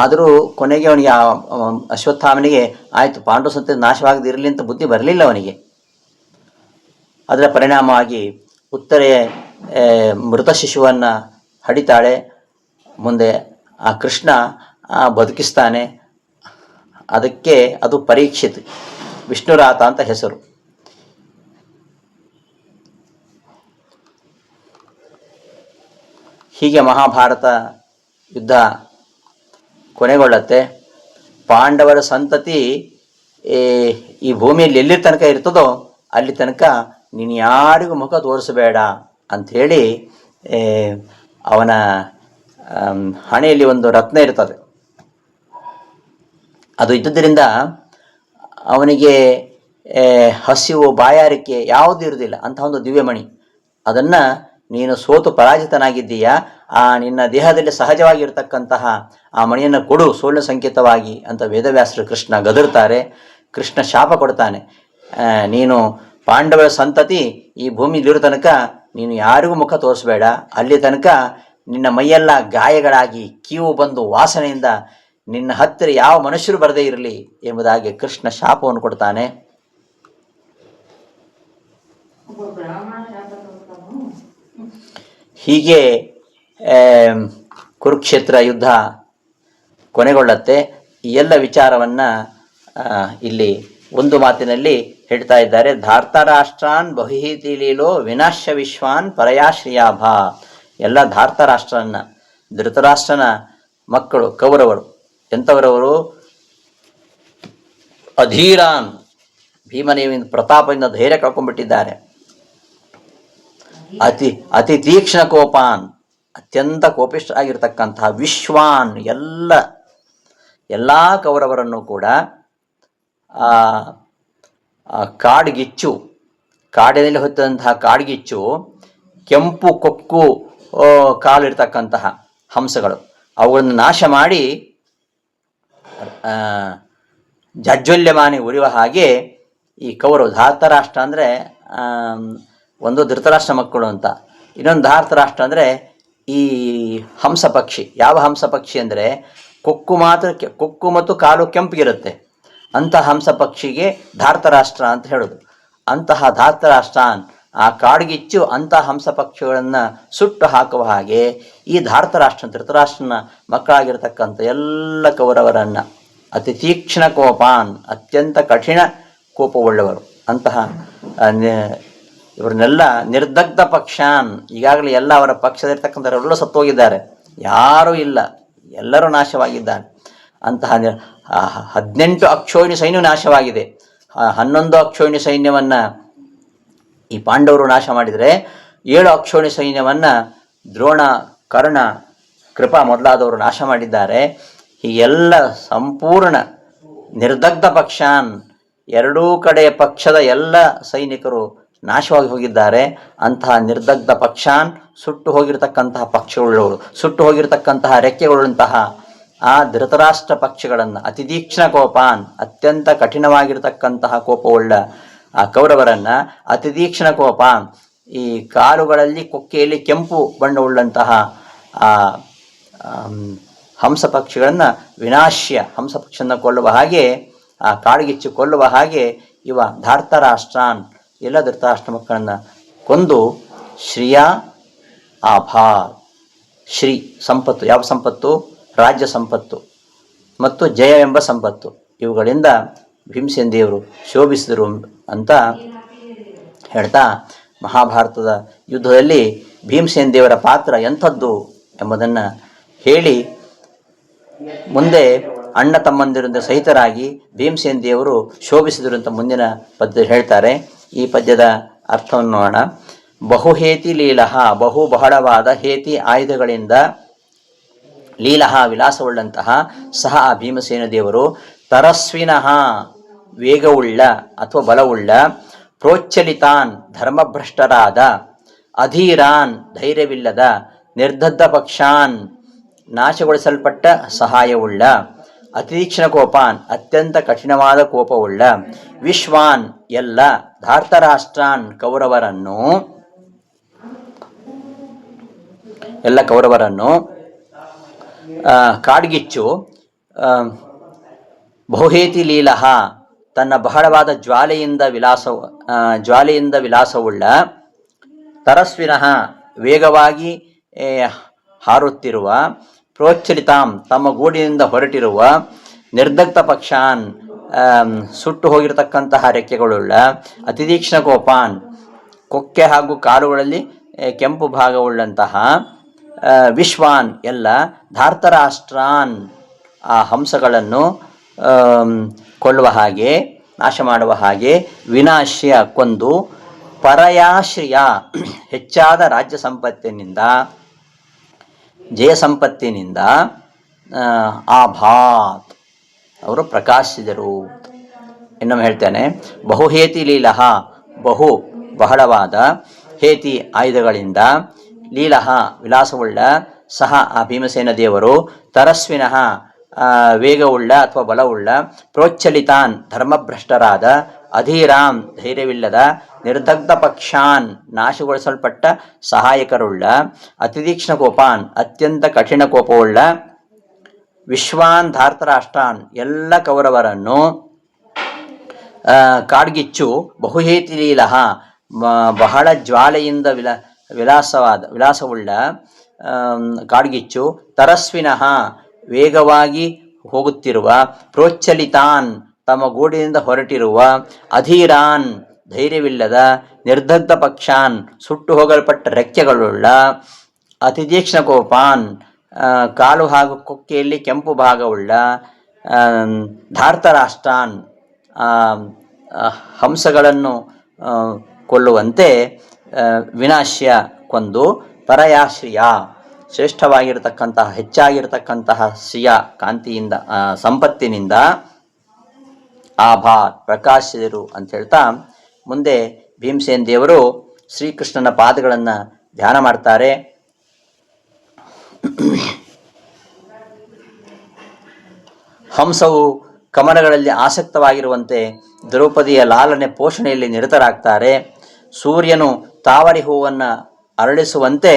ಆದರೂ ಕೊನೆಗೆ ಅವನಿಗೆ ಅಶ್ವತ್ಥಾಮನಿಗೆ ಆಯಿತು, ಪಾಂಡು ಸಂತತಿ ನಾಶವಾಗದೇ ಇರಲಿ ಅಂತ ಬುದ್ಧಿ ಬರಲಿಲ್ಲ ಅವನಿಗೆ. ಅದರ ಪರಿಣಾಮವಾಗಿ ಉತ್ತರೆ ಮೃತ ಶಿಶುವನ್ನು ಹಡಿತಾಳೆ. ಮುಂದೆ ಆ ಕೃಷ್ಣ ಬದುಕಿಸ್ತಾನೆ. ಅದಕ್ಕೆ ಅದು ಪರೀಕ್ಷಿತ್, ವಿಷ್ಣುರಾತ ಅಂತ ಹೆಸರು. ಹೀಗೆ ಮಹಾಭಾರತ ಯುದ್ಧ ಕೊನೆಗೊಳ್ಳುತ್ತೆ. ಪಾಂಡವರ ಸಂತತಿ ಈ ಭೂಮಿಯಲ್ಲಿ ಎಲ್ಲಿ ತನಕ ಇರ್ತದೋ ಅಲ್ಲಿ ತನಕ ನೀನು ಯಾರಿಗೂ ಮುಖ ತೋರಿಸಬೇಡ ಅಂಥೇಳಿ ಅವನ ಹಣೆಯಲ್ಲಿ ಒಂದು ರತ್ನ ಇರ್ತದೆ. ಅದು ಇದ್ದುದರಿಂದ ಅವನಿಗೆ ಹಸಿವು ಬಾಯಾರಿಕೆ ಯಾವುದೂ ಇರುವುದಿಲ್ಲ. ಅಂತಹ ಒಂದು ದಿವ್ಯಮಣಿ, ಅದನ್ನು ನೀನು ಸೋತು ಪರಾಜಿತನಾಗಿದ್ದೀಯಾ, ಆ ನಿನ್ನ ದೇಹದಲ್ಲಿ ಸಹಜವಾಗಿರ್ತಕ್ಕಂತಹ ಆ ಮಣಿಯನ್ನು ಕೊಡು ಸೋಲಿನ ಸಂಕೇತವಾಗಿ ಅಂತ ವೇದವ್ಯಾಸರು ಕೃಷ್ಣ ಗದರ್ತಾರೆ. ಕೃಷ್ಣ ಶಾಪ ಕೊಡ್ತಾನೆ, ನೀನು ಪಾಂಡವರ ಸಂತತಿ ಈ ಭೂಮಿಲಿರೋ ತನಕ ನೀನು ಯಾರಿಗೂ ಮುಖ ತೋರಿಸಬೇಡ, ಅಲ್ಲಿ ತನಕ ನಿನ್ನ ಮೈಯೆಲ್ಲ ಗಾಯಗಳಾಗಿ ಕೀವು ಬಂದು ವಾಸನೆಯಿಂದ ನಿನ್ನ ಹತ್ತಿರ ಯಾವ ಮನುಷ್ಯರು ಬರದೇ ಇರಲಿ ಎಂಬುದಾಗಿ ಕೃಷ್ಣ ಶಾಪವನ್ನು ಕೊಡ್ತಾನೆ. ಹೀಗೆ ಕುರುಕ್ಷೇತ್ರ ಯುದ್ಧ ಕೊನೆಗೊಳ್ಳುತ್ತೆ. ಈ ಎಲ್ಲ ವಿಚಾರವನ್ನು ಇಲ್ಲಿ ಒಂದು ಮಾತಿನಲ್ಲಿ ಹೇಳ್ತಾ ಇದ್ದಾರೆ. ಧಾರ್ತರಾಷ್ಟ್ರಾನ್ ಬಹಿತಿಲೀಲೋ ವಿನಾಶ ವಿಶ್ವಾನ್ ಪರಯಾಶ್ರಿಯಾಭ. ಎಲ್ಲ ಧಾರ್ತರಾಷ್ಟ್ರನ್ನ, ಧೃತರಾಷ್ಟ್ರನ ಮಕ್ಕಳು ಕೌರವರು ಎಂಥವರವರು? ಅಧೀರಾನ್, ಭೀಮನಿಂದ ಪ್ರತಾಪದಿಂದ ಧೈರ್ಯ ಕಳ್ಕೊಂಡ್ಬಿಟ್ಟಿದ್ದಾರೆ. ಅತಿ ತೀಕ್ಷ್ಣ ಕೋಪಾನ್, ಅತ್ಯಂತ ಕೋಪಿಷ್ಠ ಆಗಿರ್ತಕ್ಕಂತಹ ವಿಶ್ವಾನ್, ಎಲ್ಲ ಕೌರವರನ್ನು ಕೂಡ ಕಾಡ್ಗಿಚ್ಚು, ಕಾಡಿನಲ್ಲಿ ಹೊತ್ತಂತಹ ಕಾಡ್ಗಿಚ್ಚು, ಕೆಂಪು ಕೊಕ್ಕು ಕಾಲಿರ್ತಕ್ಕಂತಹ ಹಂಸಗಳು, ಅವುಗಳನ್ನು ನಾಶ ಮಾಡಿ ಜಜ್ವಲ್ಯಮಾನಿ ಉರಿಯುವ ಹಾಗೆ ಈ ಕೌರವ ಧಾರ್ತರಾಷ್ಟ್ರ ಅಂದರೆ ಒಂದು ಧೃತರಾಷ್ಟ್ರ ಮಕ್ಕಳು ಅಂತ, ಇನ್ನೊಂದು ಧಾರ್ತರಾಷ್ಟ್ರ ಅಂದರೆ ಈ ಹಂಸ ಪಕ್ಷಿ. ಯಾವ ಹಂಸ ಪಕ್ಷಿ ಅಂದರೆ ಕೊಕ್ಕು ಮತ್ತು ಕಾಲು ಕೆಂಪಿಗಿರುತ್ತೆ, ಅಂತಹ ಹಂಸ ಪಕ್ಷಿಗೆ ಧಾರ್ತರಾಷ್ಟ್ರ ಅಂತ ಹೇಳೋದು. ಅಂತಹ ಧಾರ್ತರಾಷ್ಟ್ರಾನ್, ಆ ಕಾಡ್ಗಿಚ್ಚು ಅಂತಹ ಹಂಸ ಪಕ್ಷಿಗಳನ್ನು ಸುಟ್ಟು ಹಾಕುವ ಹಾಗೆ ಈ ಧಾರ್ತರಾಷ್ಟ್ರ ಧೃತರಾಷ್ಟ್ರನ ಮಕ್ಕಳಾಗಿರ್ತಕ್ಕಂಥ ಎಲ್ಲ ಕೌರವರನ್ನು ಅತಿ ತೀಕ್ಷ್ಣ ಕೋಪಾನ್, ಅತ್ಯಂತ ಕಠಿಣ ಕೋಪವುಳ್ಳವರು ಅಂತಹ ಇವರನ್ನೆಲ್ಲ ನಿರ್ದಗ್ಧ ಪಕ್ಷಾನ್, ಈಗಾಗಲೇ ಎಲ್ಲ ಅವರ ಪಕ್ಷದಲ್ಲಿರ್ತಕ್ಕಂಥವರೆಲ್ಲ ಸತ್ತೋಗಿದ್ದಾರೆ, ಯಾರೂ ಇಲ್ಲ, ಎಲ್ಲರೂ ನಾಶವಾಗಿದ್ದಾರೆ. ಅಂತಹ 18 ಅಕ್ಷೋಹಿಣಿ ಸೈನ್ಯ ನಾಶವಾಗಿದೆ. 11 ಅಕ್ಷೋಹಿಣಿ ಸೈನ್ಯವನ್ನು ಈ ಪಾಂಡವರು ನಾಶ ಮಾಡಿದರೆ 7 ಅಕ್ಷೋಹಿಣಿ ಸೈನ್ಯವನ್ನು ದ್ರೋಣ, ಕರ್ಣ, ಕೃಪಾ ಮೊದಲಾದವರು ನಾಶ ಮಾಡಿದ್ದಾರೆ. ಹೀಗೆಲ್ಲ ಸಂಪೂರ್ಣ ನಿರ್ದಗ್ಧ ಪಕ್ಷಾನ್, ಎರಡೂ ಕಡೆಯ ಪಕ್ಷದ ಎಲ್ಲ ಸೈನಿಕರು ನಾಶವಾಗಿ ಹೋಗಿದ್ದಾರೆ. ಅಂತಹ ನಿರ್ದಗ್ಧ ಪಕ್ಷಾನ್, ಸುಟ್ಟು ಹೋಗಿರತಕ್ಕಂತಹ ಪಕ್ಷಿಗಳುಳ್ಳವರು, ಸುಟ್ಟು ಹೋಗಿರತಕ್ಕಂತಹ ರೆಕ್ಕೆಗಳುಳ್ಳಂತಹ ಆ ಧೃತರಾಷ್ಟ್ರ ಪಕ್ಷಿಗಳನ್ನು, ಅತಿ ತೀಕ್ಷ್ಣ ಕೋಪಾನ್, ಅತ್ಯಂತ ಕಠಿಣವಾಗಿರ್ತಕ್ಕಂತಹ ಕೋಪವುಳ್ಳ ಆ ಕೌರವರನ್ನು, ಅತಿ ತೀಕ್ಷ್ಣ ಕೋಪಾನ್, ಈ ಕಾಲುಗಳಲ್ಲಿ ಕೊಕ್ಕೆಯಲ್ಲಿ ಕೆಂಪು ಬಣ್ಣವುಳ್ಳಂತಹ ಆ ಹಂಸ ಪಕ್ಷಿಗಳನ್ನು ವಿನಾಶ್ಯ, ಹಂಸ ಪಕ್ಷಿಯನ್ನು ಕೊಲ್ಲುವ ಹಾಗೆ, ಆ ಕಾಡ್ಗಿಚ್ಚು ಕೊಲ್ಲುವ ಹಾಗೆ ಇವ ಧಾರ್ತರಾಷ್ಟ್ರಾನ್, ಎಲ್ಲ ಧೃತರಾಷ್ಟ್ರ ಮಕ್ಕಳನ್ನು ಕೊಂದು ಶ್ರೀಯ ಆಭಾ, ಶ್ರೀ ಸಂಪತ್ತು, ಯಾವ ಸಂಪತ್ತು? ರಾಜ್ಯ ಸಂಪತ್ತು ಮತ್ತು ಜಯವೆಂಬ ಸಂಪತ್ತು, ಇವುಗಳಿಂದ ಭೀಮಸೇನ ದೇವರು ಶೋಭಿಸಿದರು ಅಂತ ಹೇಳ್ತಾ ಮಹಾಭಾರತದ ಯುದ್ಧದಲ್ಲಿ ಭೀಮಸೇನ ದೇವರ ಪಾತ್ರ ಎಂಥದ್ದು ಎಂಬುದನ್ನು ಹೇಳಿ ಮುಂದೆ ಅಣ್ಣ ತಮ್ಮಂದಿರಿಂದ ಸಹಿತರಾಗಿ ಭೀಮಸೇನ ದೇವರು ಶೋಭಿಸಿದರು ಅಂತ ಮುಂದಿನ ಪದ್ಯ ಹೇಳ್ತಾರೆ. ಈ ಪದ್ಯದ ಅರ್ಥವನ್ನು ನೋಡೋಣ. ಬಹುಹೇತಿ ಲೀಲಹ, ಬಹು ಬಹಳವಾದ ಹೇತಿ ಆಯುಧಗಳಿಂದ, ಲೀಲಹ ವಿಲಾಸವುಳ್ಳಂತಹ, ಸಹ ಆ ಭೀಮಸೇನ ದೇವರು, ತರಸ್ವಿನಃ ವೇಗವುಳ್ಳ ಅಥವಾ ಬಲವುಳ್ಳ, ಪ್ರೋಚ್ಚಲಿತಾನ್ ಧರ್ಮಭ್ರಷ್ಟರಾದ, ಅಧೀರಾನ್ ಧೈರ್ಯವಿಲ್ಲದ, ನಿರ್ದದ್ಧ ಪಕ್ಷಾನ್ ನಾಶಗೊಳಿಸಲ್ಪಟ್ಟ ಸಹಾಯವುಳ್ಳ, ಅತಿತೀಕ್ಷ್ಣ ಕೋಪಾನ್ ಅತ್ಯಂತ ಕಠಿಣವಾದ ಕೋಪವುಳ್ಳ, ವಿಶ್ವಾನ್ ಎಲ್ಲ, ಧಾರ್ತರಾಷ್ಟ್ರಾನ್ ಕೌರವರನ್ನು ಕಾಡ್ಗಿಚ್ಚು, ಬಹುಹೇತಿ ಲೀಲಹ ತನ್ನ ಬಹಳವಾದ ಜ್ವಾಲೆಯಿಂದ ವಿಲಾಸವುಳ್ಳ, ತರಸ್ವಿನಃ ವೇಗವಾಗಿ ಹಾರುತ್ತಿರುವ, ಪ್ರೋಚ್ಚಲಿತಾಂ ತಮ್ಮ ಗೂಡಿನಿಂದ ಹೊರಟಿರುವ, ನಿರ್ದಗ್ಧ ಪಕ್ಷಾನ್ ಸುಟ್ಟು ಹೋಗಿರತಕ್ಕಂತಹ ರೆಕ್ಕೆಗಳುಳ್ಳ, ಅತಿತೀಕ್ಷ್ಣ ಕೋಪಾನ್ ಕೊಕ್ಕೆ ಹಾಗೂ ಕಾಲುಗಳಲ್ಲಿ ಕೆಂಪು ಭಾಗವುಳ್ಳಂತಹ, ವಿಶ್ವಾನ್ ಎಲ್ಲ, ಧಾರ್ತರಾಷ್ಟ್ರಾನ್ ಆ ಹಂಸಗಳನ್ನು ಕೊಲ್ಲುವ ಹಾಗೆ, ನಾಶ ಮಾಡುವ ಹಾಗೆ, ವಿನಾಶ್ಯ ಕೊಂದು, ಪರಯಾಶ್ರಿಯ ಹೆಚ್ಚಾದ ರಾಜ್ಯ ಸಂಪತ್ತಿನಿಂದ, ಜಯ ಸಂಪತ್ತಿನಿಂದ, ಆಭಾತ್ ಅವರು ಪ್ರಕಾಶಿಸಿದರು. ಇನ್ನೊಮ್ಮೆ ಹೇಳ್ತೇನೆ. ಬಹುಹೇತಿ ಲೀಲಹ ಬಹು ಬಹಳವಾದ, ಹೇತಿ ಆಯುಧಗಳಿಂದ, ಲೀಲಹ ವಿಲಾಸವುಳ್ಳ, ಸಹ ಆ ಭೀಮಸೇನ ದೇವರು, ತರಸ್ವಿನಃ ವೇಗವುಳ್ಳ ಅಥವಾ ಬಲವುಳ್ಳ, ಪ್ರೋಚ್ಚಲಿತಾನ್ ಧರ್ಮಭ್ರಷ್ಟರಾದ, ಅಧೀರಾಂ ಧೈರ್ಯವಿಲ್ಲದ, ನಿರ್ದಗ್ಧ ಪಕ್ಷಾನ್ ನಾಶಗೊಳಿಸಲ್ಪಟ್ಟ ಸಹಾಯಕರುಳ್ಳ, ಅತಿತೀಕ್ಷ್ಣ ಕೋಪಾನ್ ಅತ್ಯಂತ ಕಠಿಣ ಕೋಪವುಳ್ಳ, ವಿಶ್ವಾನ್ ಧಾರ್ತರಾಷ್ಟ್ರಾನ್ ಎಲ್ಲ ಕೌರವರನ್ನು ಕಾಡ್ಗಿಚ್ಚು, ಬಹುಹೇತಿ ಲೀಲಹ ಬಹಳ ಜ್ವಾಲೆಯಿಂದ ವಿಲಾಸವುಳ್ಳ ಕಾಡ್ಗಿಚ್ಚು, ತರಸ್ವಿನಃ ವೇಗವಾಗಿ ಹೋಗುತ್ತಿರುವ, ಪ್ರೋಚ್ಚಲಿತಾನ್ ತಮ್ಮ ಗೂಡಿನಿಂದ ಹೊರಟಿರುವ, ಅಧೀರಾನ್ ಧೈರ್ಯವಿಲ್ಲದ, ನಿರ್ದಗ್ಧ ಪಕ್ಷಾನ್ ಸುಟ್ಟು ಹೋಗಲ್ಪಟ್ಟ ರೆಕ್ಕೆಗಳುಳ್ಳ, ಅತಿತೀಕ್ಷ್ಣ ಕೋಪಾನ್ ಕಾಲು ಹಾಗೂ ಕೊಕ್ಕೆಯಲ್ಲಿ ಕೆಂಪು ಭಾಗವುಳ್ಳ, ಧಾರ್ತರಾಷ್ಟ್ರಾನ್ ಹಂಸಗಳನ್ನು ಕೊಲ್ಲುವಂತೆ, ವಿನಾಶ್ಯ ಕೊಂದು, ಪರಯಾಶ್ರಿಯ ಶ್ರೇಷ್ಠವಾಗಿರತಕ್ಕಂತಹ ಹೆಚ್ಚಾಗಿರತಕ್ಕಂತಹ ಶ್ರಿಯ ಕಾಂತಿಯಿಂದ ಸಂಪತ್ತಿನಿಂದ, ಆಭಾತ್ ಪ್ರಕಾಶಿಸಿದರು ಅಂತ ಹೇಳ್ತಾ ಮುಂದೆ ಭೀಮಸೇನ ದೇವರು ಶ್ರೀಕೃಷ್ಣನ ಪಾದಗಳನ್ನು ಧ್ಯಾನ ಮಾಡ್ತಾರೆ. ಹಂಸವು ಕಮಲಗಳಲ್ಲಿ ಆಸಕ್ತವಾಗಿರುವಂತೆ ದ್ರೌಪದಿಯ ಲಾಲನೆ ಪೋಷಣೆಯಲ್ಲಿ ನಿರತರಾಗ್ತಾರೆ. ಸೂರ್ಯನು ತಾವರೆ ಹೂವನ್ನು ಅರಳಿಸುವಂತೆ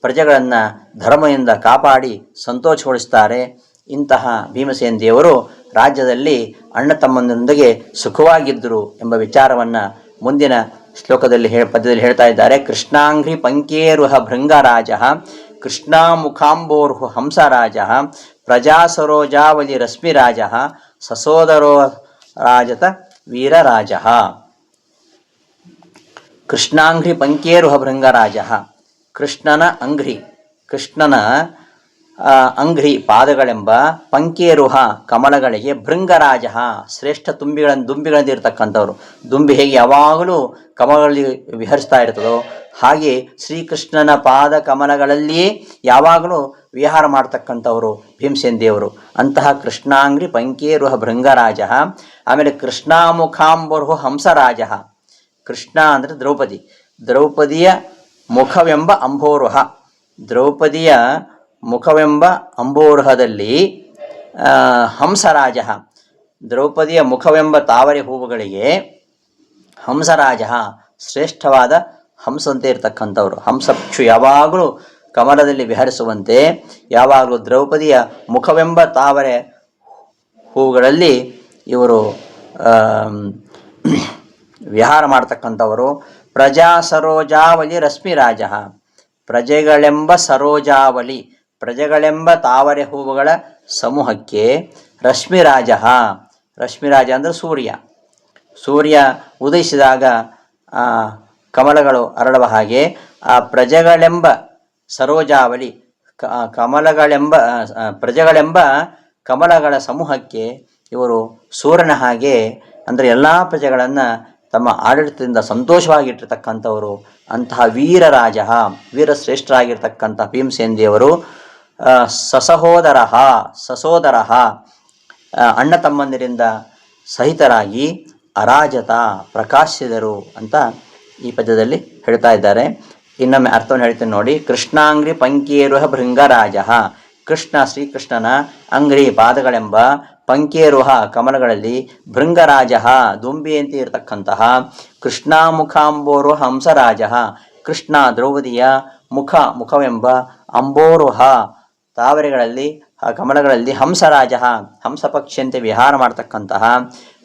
ಪ್ರಜೆಗಳನ್ನು ಧರ್ಮದಿಂದ ಕಾಪಾಡಿ ಸಂತೋಷಗೊಳಿಸ್ತಾರೆ. ಇಂತಹ ಭೀಮಸೇನ ದೇವರು ರಾಜ್ಯದಲ್ಲಿ ಅಣ್ಣ ತಮ್ಮಂದಿರೊಂದಿಗೆ ಸುಖವಾಗಿದ್ದರು ಎಂಬ ವಿಚಾರವನ್ನು ಮುಂದಿನ ಶ್ಲೋಕದಲ್ಲಿ ಪದ್ಯದಲ್ಲಿ ಹೇಳ್ತಾ ಇದ್ದಾರೆ. ಕೃಷ್ಣಾಂಘ್ರಿ ಪಂಕೇರುಹ ಭೃಂಗರಾಜ, ಕೃಷ್ಣಾಮುಖಾಂಬೋರ್ಹು ಹಂಸರಾಜ, ಪ್ರಜಾಸರೋಜಾವಲಿ ರಶ್ಮಿರಾಜ, ಸಸೋದರೋ ರಾಜತ ವೀರರಾಜ. ಕೃಷ್ಣಾಂಘ್ರಿ ಪಂಕೇರುಹ ಭೃಂಗರಾಜ, ಕೃಷ್ಣನ ಅಂಘ್ರಿ ಪಾದಗಳೆಂಬ, ಪಂಕೇರುಹ ಕಮಲಗಳಿಗೆ, ಭೃಂಗರಾಜ ಶ್ರೇಷ್ಠ ದುಂಬಿಗಳಿಂದಿರ್ತಕ್ಕಂಥವ್ರು. ದುಂಬಿ ಹೇಗೆ ಯಾವಾಗಲೂ ಕಮಲಗಳಲ್ಲಿ ವಿಹರಿಸ್ತಾ ಇರ್ತದೋ ಹಾಗೆ ಶ್ರೀಕೃಷ್ಣನ ಪಾದ ಕಮಲಗಳಲ್ಲಿಯೇ ಯಾವಾಗಲೂ ವಿಹಾರ ಮಾಡ್ತಕ್ಕಂಥವರು ಭೀಮಸೇನ ದೇವರು. ಅಂತಹ ಕೃಷ್ಣಾಂಗ್ರಿ ಪಂಕೇರುಹ ಭೃಂಗರಾಜ. ಆಮೇಲೆ ಕೃಷ್ಣಾಮುಖಾಂಬರ್ಹು ಹಂಸರಾಜ. ಕೃಷ್ಣ ಅಂದರೆ ದ್ರೌಪದಿಯ ಮುಖವೆಂಬ ಅಂಬೋರುಹ. ದ್ರೌಪದಿಯ ಮುಖವೆಂಬ ಅಂಬೋರುಹದಲ್ಲಿ ಹಂಸರಾಜ, ದ್ರೌಪದಿಯ ಮುಖವೆಂಬ ತಾವರೆ ಹೂವುಗಳಿಗೆ ಹಂಸರಾಜ ಶ್ರೇಷ್ಠವಾದ ಹಂಸಂತೆ ಇರತಕ್ಕಂಥವ್ರು. ಹಂಸಪಕ್ಷು ಯಾವಾಗಲೂ ಕಮಲದಲ್ಲಿ ವಿಹರಿಸುವಂತೆ, ಯಾವಾಗಲೂ ದ್ರೌಪದಿಯ ಮುಖವೆಂಬ ತಾವರೆ ಹೂವುಗಳಲ್ಲಿ ಇವರು ವಿಹಾರ ಮಾಡ್ತಕ್ಕಂಥವರು. ಪ್ರಜಾ ಸರೋಜಾವಲಿ ರಶ್ಮಿರಾಜ, ಪ್ರಜೆಗಳೆಂಬ ಸರೋಜಾವಲಿ, ಪ್ರಜೆಗಳೆಂಬ ತಾವರೆ ಹೂವುಗಳ ಸಮೂಹಕ್ಕೆ ರಶ್ಮಿರಾಜ. ರಶ್ಮಿರಾಜ ಅಂದರೆ ಸೂರ್ಯ ಉದಯಿಸಿದಾಗ ಕಮಲಗಳು ಅರಳುವ ಹಾಗೆ ಆ ಪ್ರಜೆಗಳೆಂಬ ಸರೋಜಾವಲಿ, ಪ್ರಜೆಗಳೆಂಬ ಕಮಲಗಳ ಸಮೂಹಕ್ಕೆ ಇವರು ಸೂರ್ಯನ ಹಾಗೆ ಅಂದರೆ ಎಲ್ಲ ಪ್ರಜೆಗಳನ್ನು ತಮ್ಮ ಆಡಳಿತದಿಂದ ಸಂತೋಷವಾಗಿಟ್ಟಿರ್ತಕ್ಕಂಥವರು. ಅಂತಹ ವೀರರಾಜ, ವೀರಶ್ರೇಷ್ಠರಾಗಿರ್ತಕ್ಕಂಥ ಭೀಮಸೇನ ದೇವರು ಸಸೋದರ ಅಣ್ಣ ತಮ್ಮಂದಿರಿಂದ ಸಹಿತರಾಗಿ ಅರಾಜತ ಪ್ರಕಾಶಿಸಿದರು ಅಂತ ಈ ಪದ್ಯದಲ್ಲಿ ಹೇಳ್ತಾ ಇದ್ದಾರೆ. ಇನ್ನೊಮ್ಮೆ ಅರ್ಥವನ್ನು ಹೇಳ್ತೀನಿ ನೋಡಿ. ಕೃಷ್ಣಾಂಗ್ರಿ ಪಂಕೇರುಹ ಭೃಂಗರಾಜ, ಕೃಷ್ಣ ಶ್ರೀಕೃಷ್ಣನ ಅಂಗ್ರಿ ಪಾದಗಳೆಂಬ ಪಂಕೇರುಹ ಕಮಲಗಳಲ್ಲಿ ಭೃಂಗರಾಜ ದುಂಬಿಯಂತೆ ಇರತಕ್ಕಂತಹ, ಕೃಷ್ಣಾಮುಖಾಂಬೋರುಹ ಹಂಸರಾಜ, ಕೃಷ್ಣ ದ್ರೌಪದಿಯ ಮುಖವೆಂಬ ಅಂಬೋರುಹ ತಾವರೆಗಳಲ್ಲಿ ಕಮಲಗಳಲ್ಲಿ ಹಂಸರಾಜ ಹಂಸ ಪಕ್ಷಿಯಂತೆ ವಿಹಾರ ಮಾಡತಕ್ಕಂತಹ,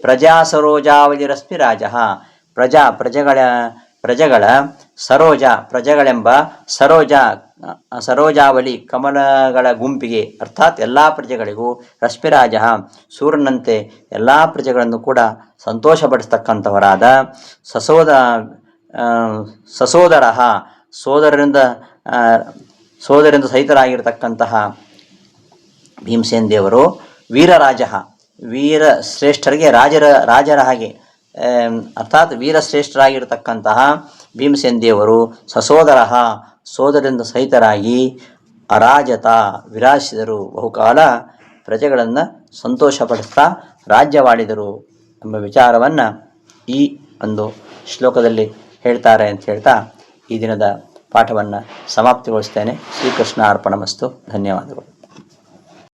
ಪ್ರಜಾ ಸರೋಜಾವಲಿ ರಶ್ಮಿರಾಜ ಪ್ರಜೆಗಳ ಸರೋಜ ಪ್ರಜೆಗಳೆಂಬ ಸರೋಜಾವಲಿ ಕಮಲಗಳ ಗುಂಪಿಗೆ ಅರ್ಥಾತ್ ಎಲ್ಲ ಪ್ರಜೆಗಳಿಗೂ ರಶ್ಮಿರಾಜ ಸೂರ್ಯನಂತೆ ಎಲ್ಲ ಪ್ರಜೆಗಳನ್ನು ಕೂಡ ಸಂತೋಷಪಡಿಸ್ತಕ್ಕಂಥವರಾದ ಸಸೋದರ ಸೋದರಿಂದ ಸಹಿತರಾಗಿರ್ತಕ್ಕಂತಹ ಭೀಮಸೇನ ದೇವರು ವೀರರಾಜ, ವೀರ ಶ್ರೇಷ್ಠರಿಗೆ ರಾಜರ ಹಾಗೆ ಅರ್ಥಾತ್ ವೀರಶ್ರೇಷ್ಠರಾಗಿರ್ತಕ್ಕಂತಹ ಭೀಮಸೇನ ದೇವರು ಸೋದರರಿಂದ ಸಹಿತರಾಗಿ ಅರಾಜತ ವಿರಾಜಿಸಿದರು, ಬಹುಕಾಲ ಪ್ರಜೆಗಳನ್ನು ಸಂತೋಷಪಡಿಸ್ತಾ ರಾಜ್ಯವಾಡಿದರು ಎಂಬ ವಿಚಾರವನ್ನು ಈ ಒಂದು ಶ್ಲೋಕದಲ್ಲಿ ಹೇಳ್ತಾರೆ ಅಂತ ಹೇಳ್ತಾ ಈ ದಿನದ ಪಾಠವನ್ನು ಸಮಾಪ್ತಿಗೊಳಿಸ್ತೇನೆ. ಶ್ರೀಕೃಷ್ಣ ಅರ್ಪಣಮಸ್ತು. ಧನ್ಯವಾದಗಳು.